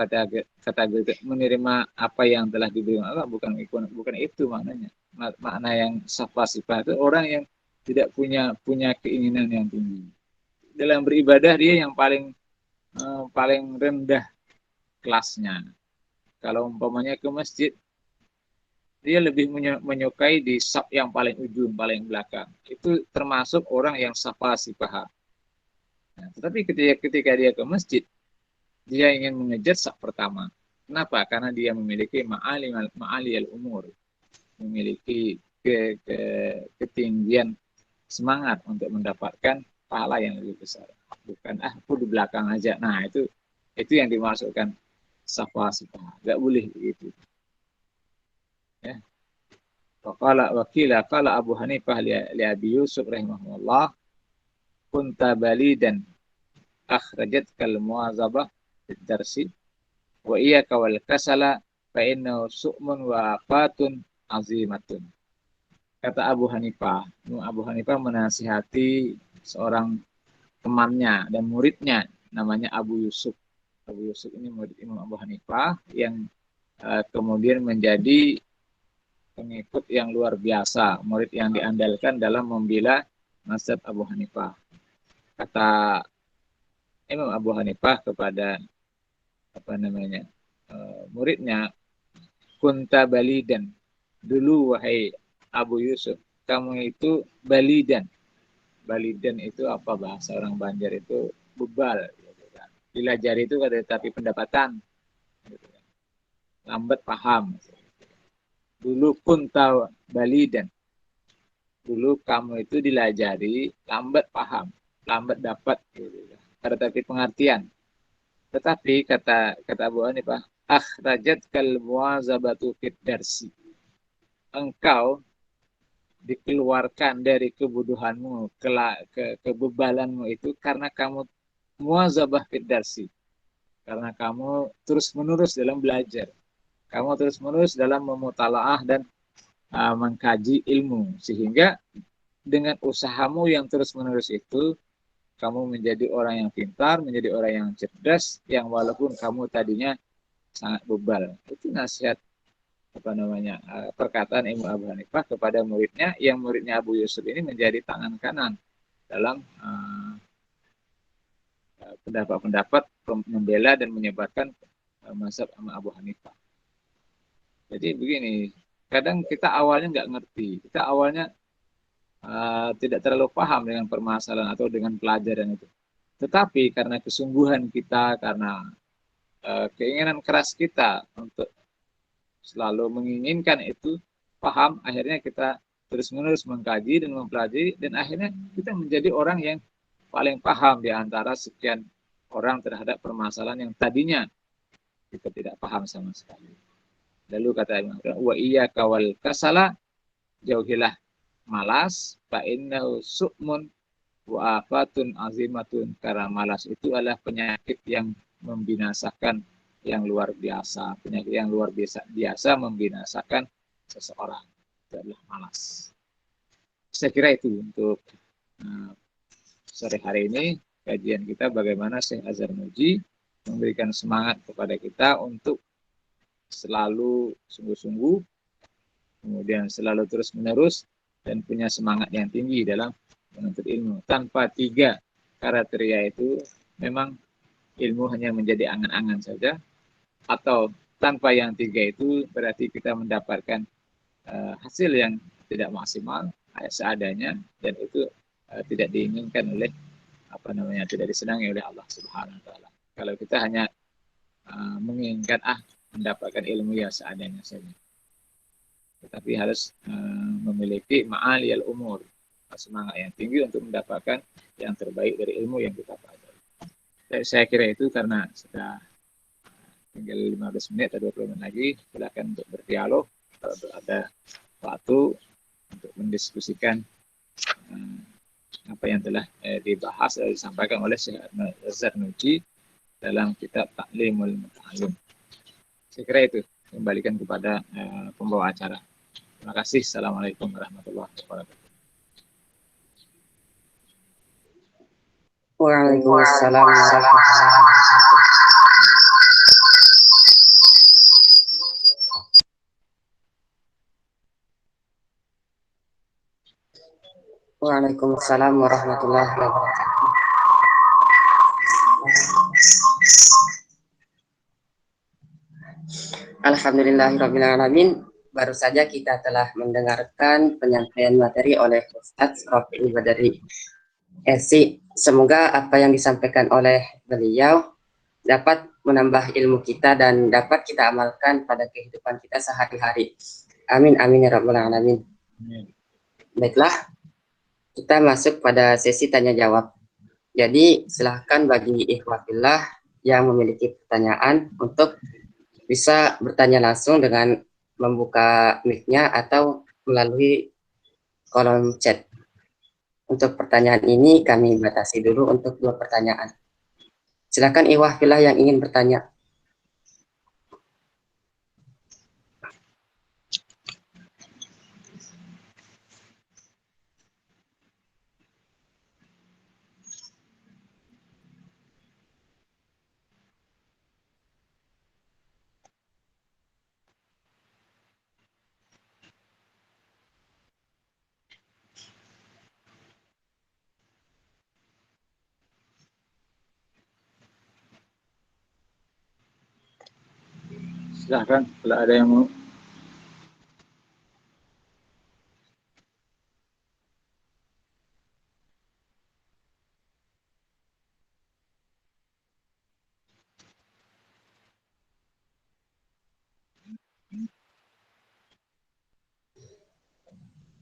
kategori menerima apa yang telah diberikan Allah, bukan itu maknanya. Makna yang safasifah itu orang yang tidak punya keinginan yang tinggi. Dalam beribadah dia yang paling rendah kelasnya. Kalau umpamanya ke masjid, dia lebih menyukai di saf yang paling ujung, paling belakang. Itu termasuk orang yang safasifah. Nah, tetapi ketika dia ke masjid, dia ingin mengejar saf pertama. Kenapa? Karena dia memiliki ma'aliyal umur, memiliki ketinggian semangat untuk mendapatkan pahala yang lebih besar. Bukan aku di belakang aja. Nah, itu yang dimasukkan safasifah. Enggak boleh begitu. Ya. Wakila qala Abu Hanifah li Abi Yusuf rahimahullah, kunta balidan akhrajat kal muazabah darsi wa iya kawal kasala fa innahu su'mun wa afatun azimatun. Kata Abu Hanifah menasihati seorang temannya dan muridnya namanya Abu Yusuf. Abu Yusuf ini murid Imam Abu Hanifah yang kemudian menjadi pengikut yang luar biasa, murid yang diandalkan dalam membela mazhab Abu Hanifah. Kata Imam Abu Hanifah kepada muridnya, kunta balidan, dulu wahai Abu Yusuf, kamu itu balidan. Balidan itu apa bahasa orang Banjar itu bebal. Gitu kan. Dilajari itu tapi pendapatan. Gitu kan. Lambat paham. Dulu kunta balidan. Dulu kamu itu dilajari, lambat paham, lambat dapat. Gitu kan. Tapi pengertian. Tetapi kata Abu Hanifah, akhrajat kal muwazabatu fid darsi. Engkau dikeluarkan dari kebodohanmu, kebebalanmu itu karena kamu muwazabah fid darsi. Karena kamu terus-menerus dalam belajar. Kamu terus-menerus dalam memutalaah dan mengkaji ilmu, sehingga dengan usahamu yang terus-menerus itu kamu menjadi orang yang pintar, menjadi orang yang cerdas, yang walaupun kamu tadinya sangat bebal. Itu nasihat perkataan Imam Abu Hanifah kepada muridnya, yang muridnya Abu Yusuf ini menjadi tangan kanan dalam pendapat-pendapat membela dan menyebarkan mazhab Abu Hanifah. Jadi begini, kadang kita awalnya nggak ngerti, kita awalnya tidak terlalu paham dengan permasalahan atau dengan pelajaran itu. Tetapi karena kesungguhan kita, karena keinginan keras kita untuk selalu menginginkan itu paham, akhirnya kita terus-menerus mengkaji dan mempelajari, dan akhirnya kita menjadi orang yang paling paham di antara sekian orang terhadap permasalahan yang tadinya kita tidak paham sama sekali. Lalu kata Imam, wa iyyaka wal kasala, jauhilah malas, fa innahu su'mun wa afatun azimatun, karena malas itu adalah penyakit yang membinasakan yang luar biasa. Penyakit yang luar biasa membinasakan seseorang. Itu adalah malas. Saya kira itu untuk sore hari ini kajian kita, bagaimana Syekh Azhar Muji memberikan semangat kepada kita untuk selalu sungguh-sungguh, kemudian selalu terus-menerus, dan punya semangat yang tinggi dalam menuntut ilmu. Tanpa 3 kriteria itu, memang ilmu hanya menjadi angan-angan saja, atau tanpa yang 3 itu berarti kita mendapatkan hasil yang tidak maksimal, seadanya, dan itu tidak diinginkan oleh tidak disenangi oleh Allah Subhanahu wa taala. Kalau kita hanya menginginkan mendapatkan ilmu ya seadanya saja, tetapi harus memiliki ma'aliyal umur, semangat yang tinggi untuk mendapatkan yang terbaik dari ilmu yang kita pelajari. Saya kira itu, karena sudah tinggal 15 menit atau 20 menit lagi, silakan untuk berdialog kalau ada waktu untuk mendiskusikan apa yang telah dibahas dan disampaikan oleh Syekh Azhar Muji dalam kitab Ta'limul Muta'allim. Saya kira itu, kembalikan kepada pembawa acara. Terima kasih. Assalamualaikum warahmatullahi wabarakatuh. Waalaikumsalam warahmatullahi wabarakatuh. Waalaikumsalam warahmatullahi wabarakatuh. Alhamdulillahirrabbilalamin. Baru saja kita telah mendengarkan penyampaian materi oleh Ustadz Rafi'i Badari SI. Semoga apa yang disampaikan oleh beliau dapat menambah ilmu kita dan dapat kita amalkan pada kehidupan kita sehari-hari. Amin, amin ya rabbal alamin. Baiklah, kita masuk pada sesi tanya jawab. Jadi silahkan bagi ikhwafillah yang memiliki pertanyaan untuk bisa bertanya langsung dengan membuka mic-nya atau melalui kolom chat. Untuk pertanyaan ini kami batasi dulu untuk 2 pertanyaan. Silakan ikhwafillah yang ingin bertanya. Silahkan kalau ada yang mau.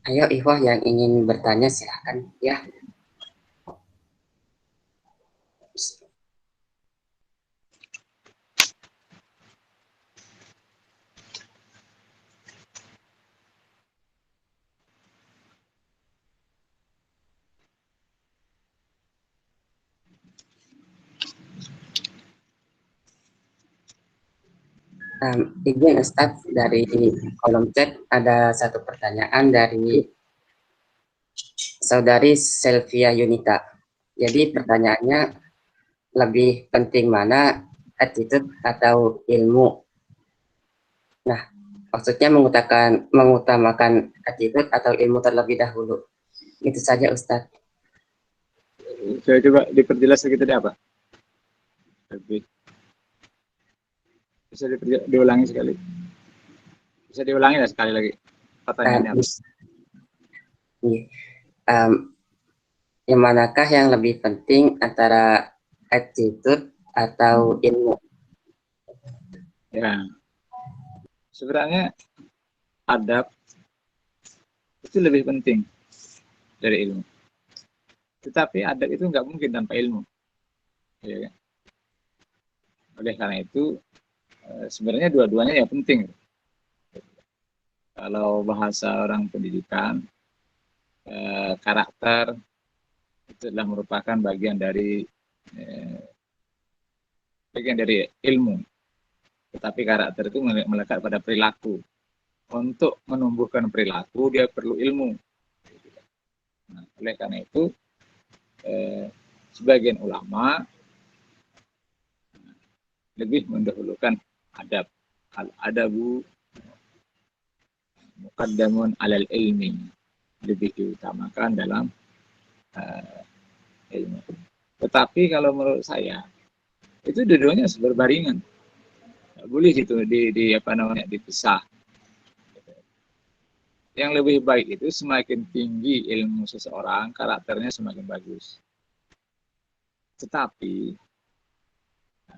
Ayo ikhwah yang ingin bertanya silahkan ya. Izin Ustadz, dari kolom chat ada satu pertanyaan dari saudari Selvia Yunita. Jadi pertanyaannya, lebih penting mana, attitude atau ilmu? Nah, maksudnya mengutamakan attitude atau ilmu terlebih dahulu. Itu saja Ustadz. Saya coba diperjelas sedikit tadi apa? Lebih. Bisa diulangi sekali. Bisa diulangi lah sekali lagi. Pertanyaannya apa? Yang manakah yang lebih penting antara attitude atau ilmu? Ya, sebenarnya adab itu lebih penting dari ilmu. Tetapi adab itu nggak mungkin tanpa ilmu. Ya, kan? Oleh karena itu, sebenarnya dua-duanya ya penting. Kalau bahasa orang pendidikan, karakter itu adalah merupakan bagian dari ilmu. Tetapi karakter itu melekat pada perilaku. Untuk menumbuhkan perilaku dia perlu ilmu. Nah, oleh karena itu sebagian ulama lebih mendahulukan adab. Al-adabu muqaddamun alal ilmi, lebih diutamakan dalam ilmu. Tetapi kalau menurut saya itu dua-duanya berbaringan. Nggak boleh gitu dipisah. Yang lebih baik itu semakin tinggi ilmu seseorang, karakternya semakin bagus. Tetapi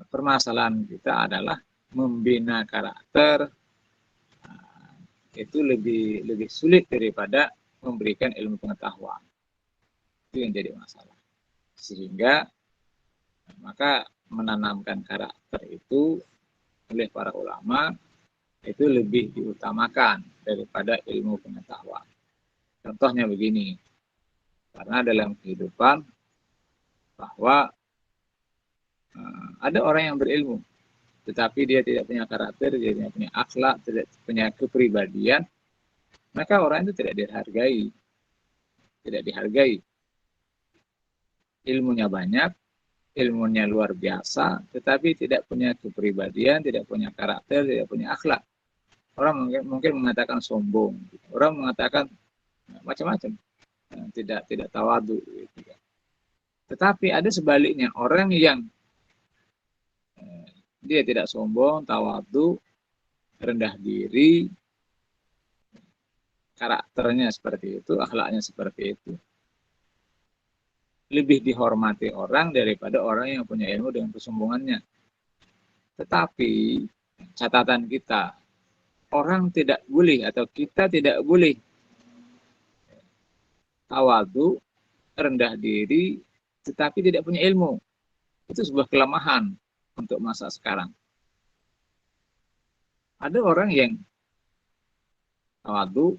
permasalahan kita adalah membina karakter itu lebih sulit daripada memberikan ilmu pengetahuan. Itu yang jadi masalah. Sehingga maka menanamkan karakter itu oleh para ulama itu lebih diutamakan daripada ilmu pengetahuan. Contohnya begini, karena dalam kehidupan bahwa ada orang yang berilmu, tetapi dia tidak punya karakter, dia tidak punya akhlak, tidak punya kepribadian, maka orang itu tidak dihargai. Ilmunya banyak, ilmunya luar biasa, tetapi tidak punya kepribadian, tidak punya karakter, tidak punya akhlak. Orang mungkin mengatakan sombong, orang mengatakan macam-macam, tidak tawadu. Tetapi ada sebaliknya, orang yang dia tidak sombong, tawadu, rendah diri, karakternya seperti itu, akhlaknya seperti itu, lebih dihormati orang daripada orang yang punya ilmu dengan kesombongannya. Tetapi catatan kita, orang tidak boleh atau kita tidak boleh tawadu, rendah diri, tetapi tidak punya ilmu. Itu sebuah kelemahan untuk masa sekarang. Ada orang yang tawadu,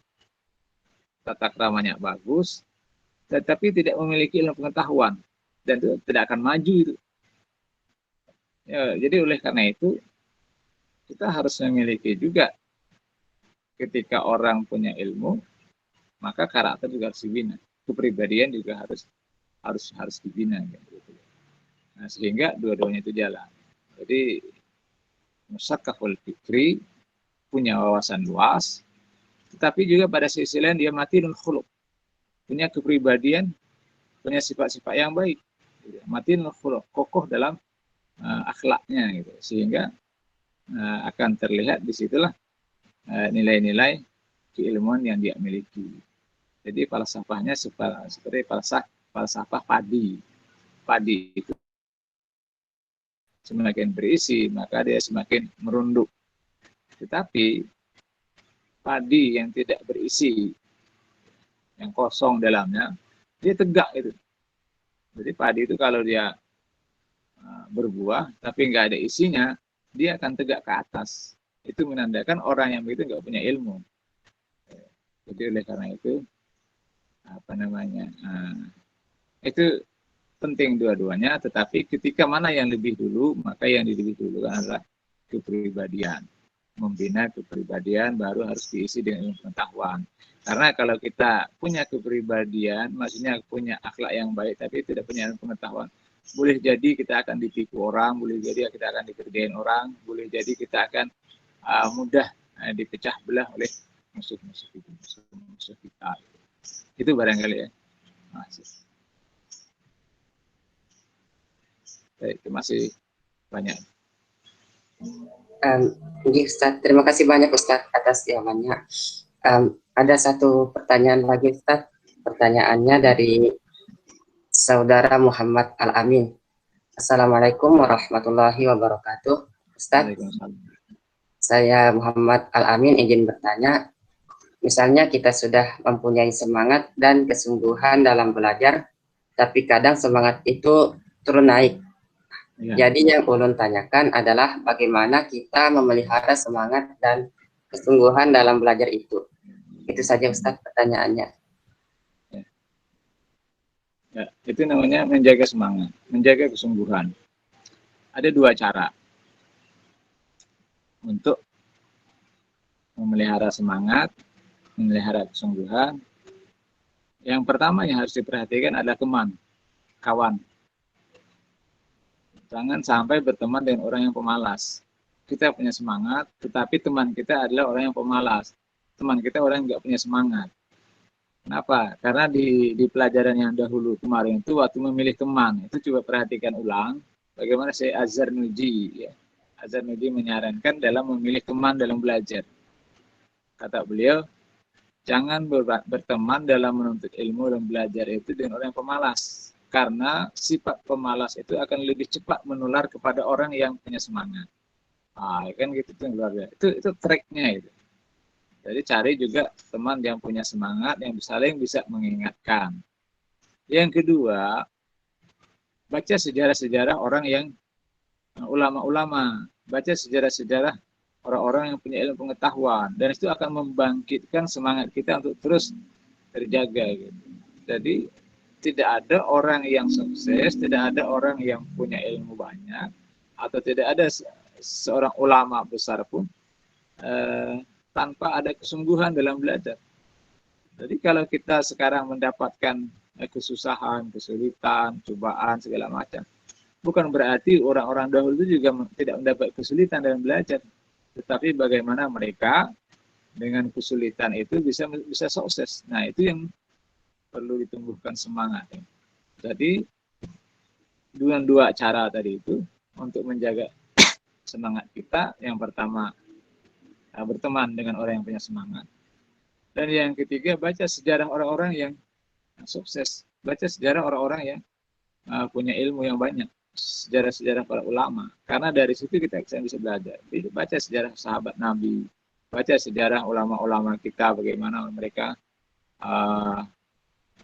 tata keramanya bagus, tetapi tidak memiliki ilmu pengetahuan dan itu tidak akan maju itu. Ya, jadi oleh karena itu kita harus memiliki juga, ketika orang punya ilmu maka karakter juga harus dibina, kepribadian juga harus dibina gitu. Nah, sehingga dua-duanya itu jalan. Jadi musakkaful fikri, punya wawasan luas, tetapi juga pada sisi lain dia matinul khuluq, punya kepribadian, punya sifat-sifat yang baik. Matinul khuluq, kokoh dalam akhlaknya gitu. Sehingga akan terlihat disitulah nilai-nilai keilmuan yang dia miliki. Jadi falsafahnya seperti falsafah padi. Padi itu semakin berisi, maka dia semakin merunduk. Tetapi padi yang tidak berisi, yang kosong dalamnya, dia tegak itu. Jadi padi itu kalau dia berbuah, tapi nggak ada isinya, dia akan tegak ke atas. Itu menandakan orang yang begitu nggak punya ilmu. Jadi oleh karena itu, itu penting dua-duanya, tetapi ketika mana yang lebih dulu, maka yang lebih dulu adalah kepribadian. membina kepribadian baru harus diisi dengan ilmu pengetahuan. Karena kalau kita punya kepribadian, maksudnya punya akhlak yang baik, tapi tidak punya ilmu pengetahuan, boleh jadi kita akan ditipu orang, boleh jadi kita akan dikerjain orang, boleh jadi kita akan mudah dipecah belah oleh musuh-musuh kita. Itu barangkali ya. Baik, terima kasih banyak. Ustaz, terima kasih banyak Ustaz atas jawabannya. Ada satu pertanyaan lagi Ustaz. Pertanyaannya dari Saudara Muhammad Al-Amin. Assalamualaikum warahmatullahi wabarakatuh. Ustaz, saya Muhammad Al-Amin izin bertanya. Misalnya kita sudah mempunyai semangat dan kesungguhan dalam belajar, tapi kadang semangat itu turun naik. Ya. Jadi yang ulun tanyakan adalah bagaimana kita memelihara semangat dan kesungguhan dalam belajar itu. Itu saja Ustaz pertanyaannya. Ya, itu namanya menjaga semangat, menjaga kesungguhan. Ada dua cara untuk memelihara semangat, memelihara kesungguhan. Yang pertama yang harus diperhatikan adalah teman, kawan. Jangan sampai berteman dengan orang yang pemalas. Kita punya semangat, tetapi teman kita adalah orang yang pemalas. Teman kita orang yang nggak punya semangat. Kenapa? Karena di pelajaran yang dahulu kemarin itu waktu memilih teman, itu coba perhatikan ulang bagaimana Syekh Az-Zarnuji. Ya. Az-Zarnuji menyarankan dalam memilih teman dalam belajar. Kata beliau, jangan berteman dalam menuntut ilmu dan belajar itu dengan orang yang pemalas. Karena sifat pemalas itu akan lebih cepat menular kepada orang yang punya semangat. Kan gitu tuh luar biasa. Itu treknya itu. Jadi cari juga teman yang punya semangat, yang saling bisa mengingatkan. Yang kedua, baca sejarah-sejarah orang yang ulama-ulama, baca sejarah-sejarah orang-orang yang punya ilmu pengetahuan, dan itu akan membangkitkan semangat kita untuk terus terjaga. Gitu. Jadi tidak ada orang yang sukses, tidak ada orang yang punya ilmu banyak, atau tidak ada seorang ulama besar pun tanpa ada kesungguhan dalam belajar. Jadi kalau kita sekarang mendapatkan kesusahan, kesulitan, cobaan, segala macam, bukan berarti orang-orang dahulu itu juga tidak mendapat kesulitan dalam belajar. Tetapi bagaimana mereka dengan kesulitan itu bisa sukses. Nah, itu yang perlu ditumbuhkan semangat. Jadi dua cara tadi itu untuk menjaga semangat kita. Yang pertama berteman dengan orang yang punya semangat, dan yang ketiga baca sejarah orang-orang yang sukses, baca sejarah orang-orang yang punya ilmu yang banyak, sejarah-sejarah para ulama, karena dari situ kita bisa belajar. Jadi baca sejarah sahabat Nabi, baca sejarah ulama-ulama kita, bagaimana mereka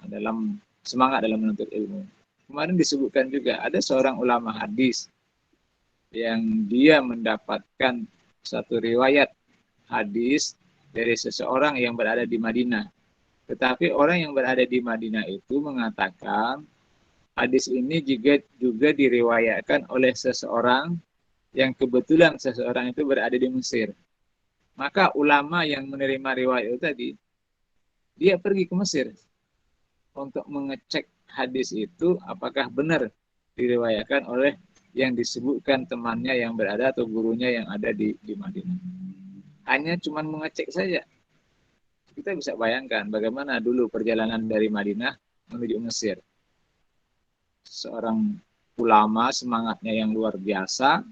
dalam semangat dalam menuntut ilmu. Kemarin disebutkan juga ada seorang ulama hadis yang dia mendapatkan satu riwayat hadis dari seseorang yang berada di Madinah. Tetapi orang yang berada di Madinah itu mengatakan hadis ini juga diriwayatkan oleh seseorang yang kebetulan seseorang itu berada di Mesir. Maka ulama yang menerima riwayat itu tadi, dia pergi ke Mesir untuk mengecek hadis itu apakah benar diriwayatkan oleh yang disebutkan temannya yang berada atau gurunya yang ada di Madinah. Hanya cuma mengecek saja. Kita bisa bayangkan bagaimana dulu perjalanan dari Madinah menuju Mesir. Seorang ulama semangatnya yang luar biasa,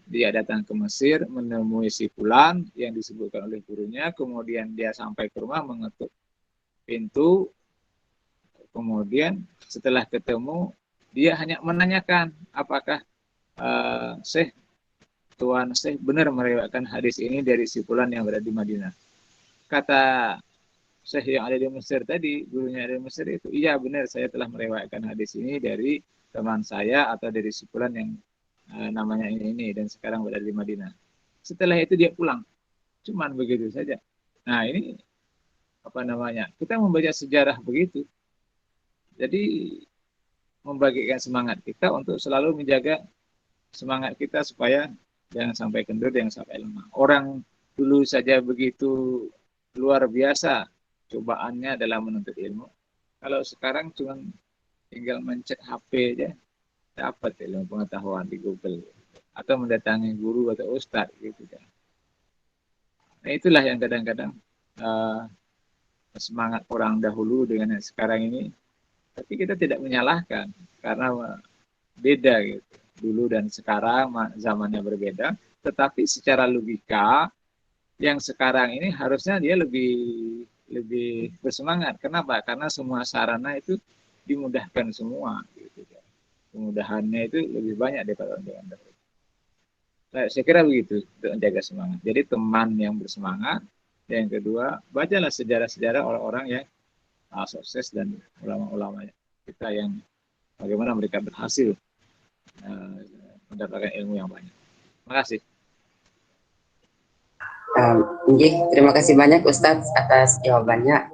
dia datang ke Mesir menemui si fulan yang disebutkan oleh gurunya, kemudian dia sampai ke rumah mengetuk pintu. Kemudian setelah ketemu, dia hanya menanyakan apakah Tuan Syekh benar meriwayatkan hadis ini dari si fulan yang berada di Madinah. Kata Syekh yang ada di Mesir tadi, gurunya ada di Mesir itu, iya benar saya telah meriwayatkan hadis ini dari teman saya atau dari si fulan yang namanya ini dan sekarang berada di Madinah. Setelah itu dia pulang. Cuman begitu saja. Nah ini kita membaca sejarah begitu. Jadi membagikan semangat kita untuk selalu menjaga semangat kita supaya jangan sampai kendur, jangan sampai lemah. Orang dulu saja begitu luar biasa cobaannya dalam menuntut ilmu. Kalau sekarang cuma tinggal mencet HP aja, dapat ilmu pengetahuan di Google. Atau mendatangi guru atau ustadz gitu kan. Nah itulah yang kadang-kadang semangat orang dahulu dengan yang sekarang ini. Tapi kita tidak menyalahkan karena beda gitu. Dulu dan sekarang zamannya berbeda. Tetapi secara logika yang sekarang ini harusnya dia lebih bersemangat. Kenapa? Karena semua sarana itu dimudahkan semua. Gitu. Kemudahannya itu lebih banyak daripada orang dahulu. Nah, saya kira begitu untuk menjaga semangat. Jadi teman yang bersemangat. Yang kedua, bacalah sejarah-sejarah orang-orang yang sukses dan ulama-ulama kita yang bagaimana mereka berhasil mendapatkan ilmu yang banyak. Terima kasih. Terima kasih banyak Ustadz atas jawabannya.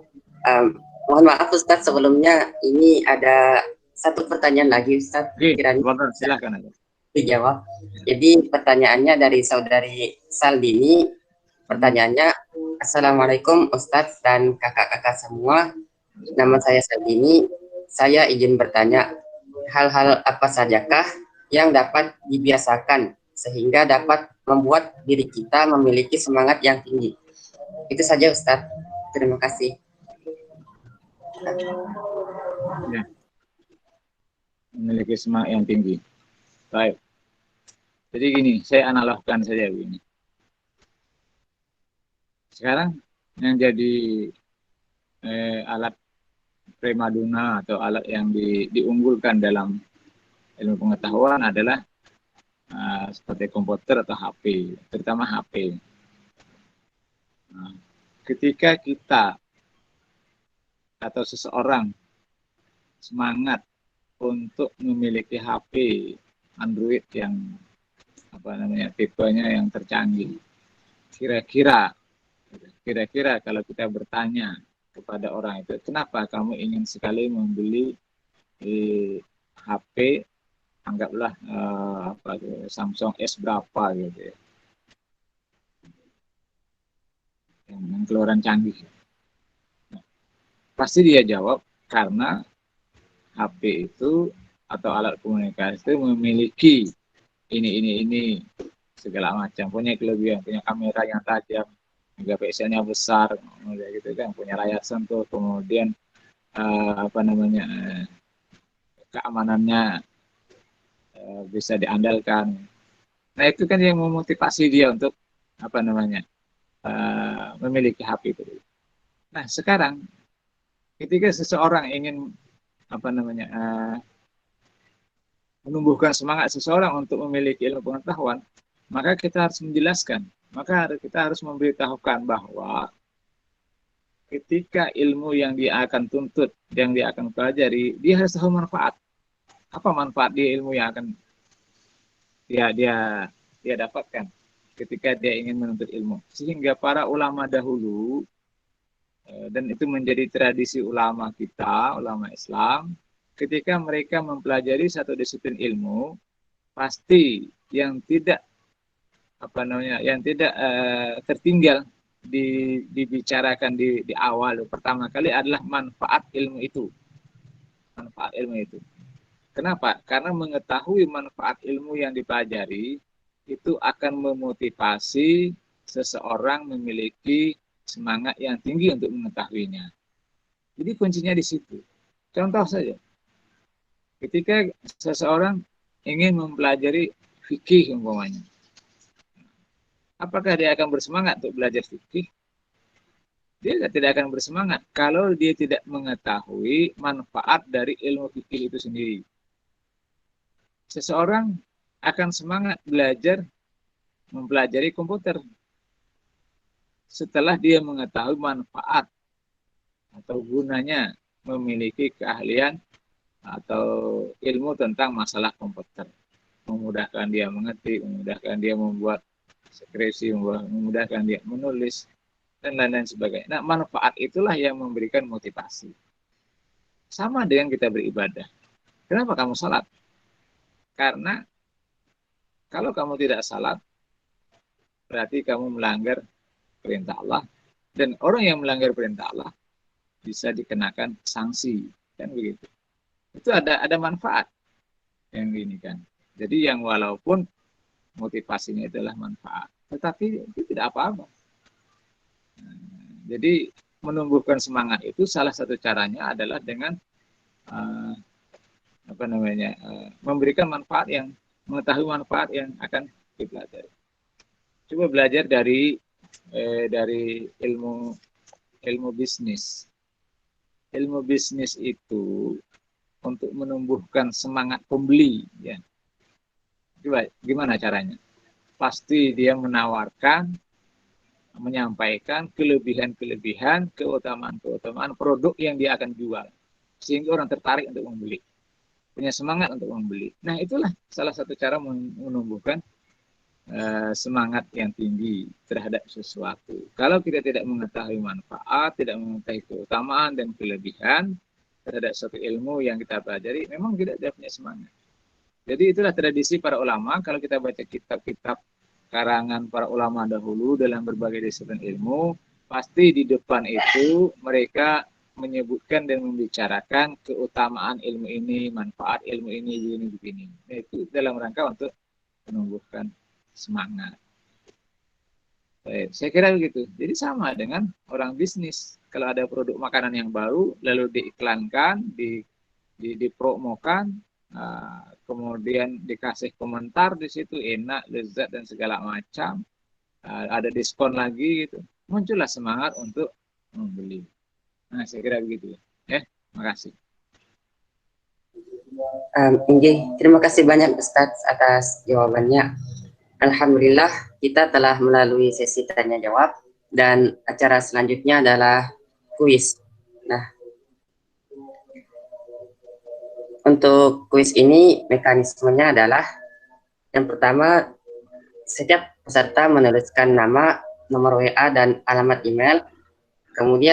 Mohon maaf Ustadz, sebelumnya ini ada satu pertanyaan lagi Ustadz. Kiranya silakan aja dijawab. Jadi pertanyaannya dari saudari Saldini. Pertanyaannya, Assalamualaikum Ustadz dan kakak-kakak semua. Nama saya Saldini. Saya izin bertanya, hal-hal apa sajakah yang dapat dibiasakan sehingga dapat membuat diri kita memiliki semangat yang tinggi? Itu saja Ustadz. Terima kasih. Ya. Memiliki semangat yang tinggi. Baik. Jadi gini, saya analogkan saja begini. Sekarang yang jadi alat primadona atau alat yang diunggulkan dalam ilmu pengetahuan adalah seperti komputer atau HP, terutama HP. Nah, ketika kita atau seseorang semangat untuk memiliki HP Android yang tipenya yang tercanggih, kira-kira kalau kita bertanya kepada orang itu, kenapa kamu ingin sekali membeli HP, anggaplah Samsung S berapa gitu ya, yang keluaran canggih. Nah, pasti dia jawab karena HP itu atau alat komunikasi itu memiliki ini segala macam, punya kelebihan, punya kamera yang tajam, megapikselnya besar, gitu kan, punya layar sentuh, kemudian keamanannya bisa diandalkan. Nah itu kan yang memotivasi dia untuk memiliki HP itu. Nah sekarang ketika seseorang ingin menumbuhkan semangat seseorang untuk memiliki ilmu pengetahuan, maka kita harus menjelaskan, maka kita harus memberitahukan bahwa ketika ilmu yang dia akan tuntut, yang dia akan pelajari, dia harus tahu manfaat. Apa manfaat dia ilmu yang akan dia dapatkan ketika dia ingin menuntut ilmu. Sehingga para ulama dahulu, dan itu menjadi tradisi ulama kita, ulama Islam, ketika mereka mempelajari satu disiplin ilmu, pasti yang tidak tertinggal dibicarakan di awal pertama kali adalah manfaat ilmu itu. Manfaat ilmu itu. Kenapa? Karena mengetahui manfaat ilmu yang dipelajari itu akan memotivasi seseorang memiliki semangat yang tinggi untuk mengetahuinya. Jadi kuncinya di situ. Contoh saja, ketika seseorang ingin mempelajari fikih umpamanya, apakah dia akan bersemangat untuk belajar fikih? Dia tidak akan bersemangat kalau dia tidak mengetahui manfaat dari ilmu fikih itu sendiri. Seseorang akan semangat belajar mempelajari komputer setelah dia mengetahui manfaat atau gunanya memiliki keahlian atau ilmu tentang masalah komputer. Memudahkan dia mengetik, memudahkan dia membuat skripsi, memudahkan dia menulis, dan lain-lain sebagainya. Nah, manfaat itulah yang memberikan motivasi. Sama dengan kita beribadah. Kenapa kamu salat? Karena kalau kamu tidak salat, berarti kamu melanggar perintah Allah, dan orang yang melanggar perintah Allah bisa dikenakan sanksi, kan begitu. Itu ada manfaat yang ini kan. Jadi yang walaupun motivasinya adalah manfaat, tetapi itu tidak apa-apa. Jadi menumbuhkan semangat itu salah satu caranya adalah dengan memberikan manfaat, yang mengetahui manfaat yang akan dipelajari. Coba belajar dari ilmu bisnis. Ilmu bisnis itu untuk menumbuhkan semangat pembeli, ya. Coba gimana caranya? Pasti dia menawarkan, menyampaikan kelebihan-kelebihan, keutamaan-keutamaan produk yang dia akan jual, sehingga orang tertarik untuk membeli, punya semangat untuk membeli. Nah, itulah salah satu cara menumbuhkan semangat yang tinggi terhadap sesuatu. Kalau kita tidak mengetahui manfaat, tidak mengetahui keutamaan dan kelebihan terhadap suatu ilmu yang kita pelajari, memang tidak punya semangat. Jadi itulah tradisi para ulama. Kalau kita baca kitab-kitab karangan para ulama dahulu dalam berbagai disiplin ilmu, pasti di depan itu mereka menyebutkan dan membicarakan keutamaan ilmu ini, manfaat ilmu ini, begini. Itu dalam rangka untuk menumbuhkan semangat. Baik, saya kira begitu. Jadi sama dengan orang bisnis. Kalau ada produk makanan yang baru, lalu diiklankan, dipromokan, kemudian dikasih komentar di situ, enak, lezat, dan segala macam, ada diskon lagi, gitu. Muncullah semangat untuk membeli. Nah, saya kira begitu. Makasih. Terima kasih banyak Ustadz atas jawabannya. Alhamdulillah kita telah melalui sesi tanya jawab, dan acara selanjutnya adalah kuis. Nah, untuk kuis ini mekanismenya adalah yang pertama, setiap peserta menuliskan nama, nomor WA, dan alamat email. Kemudian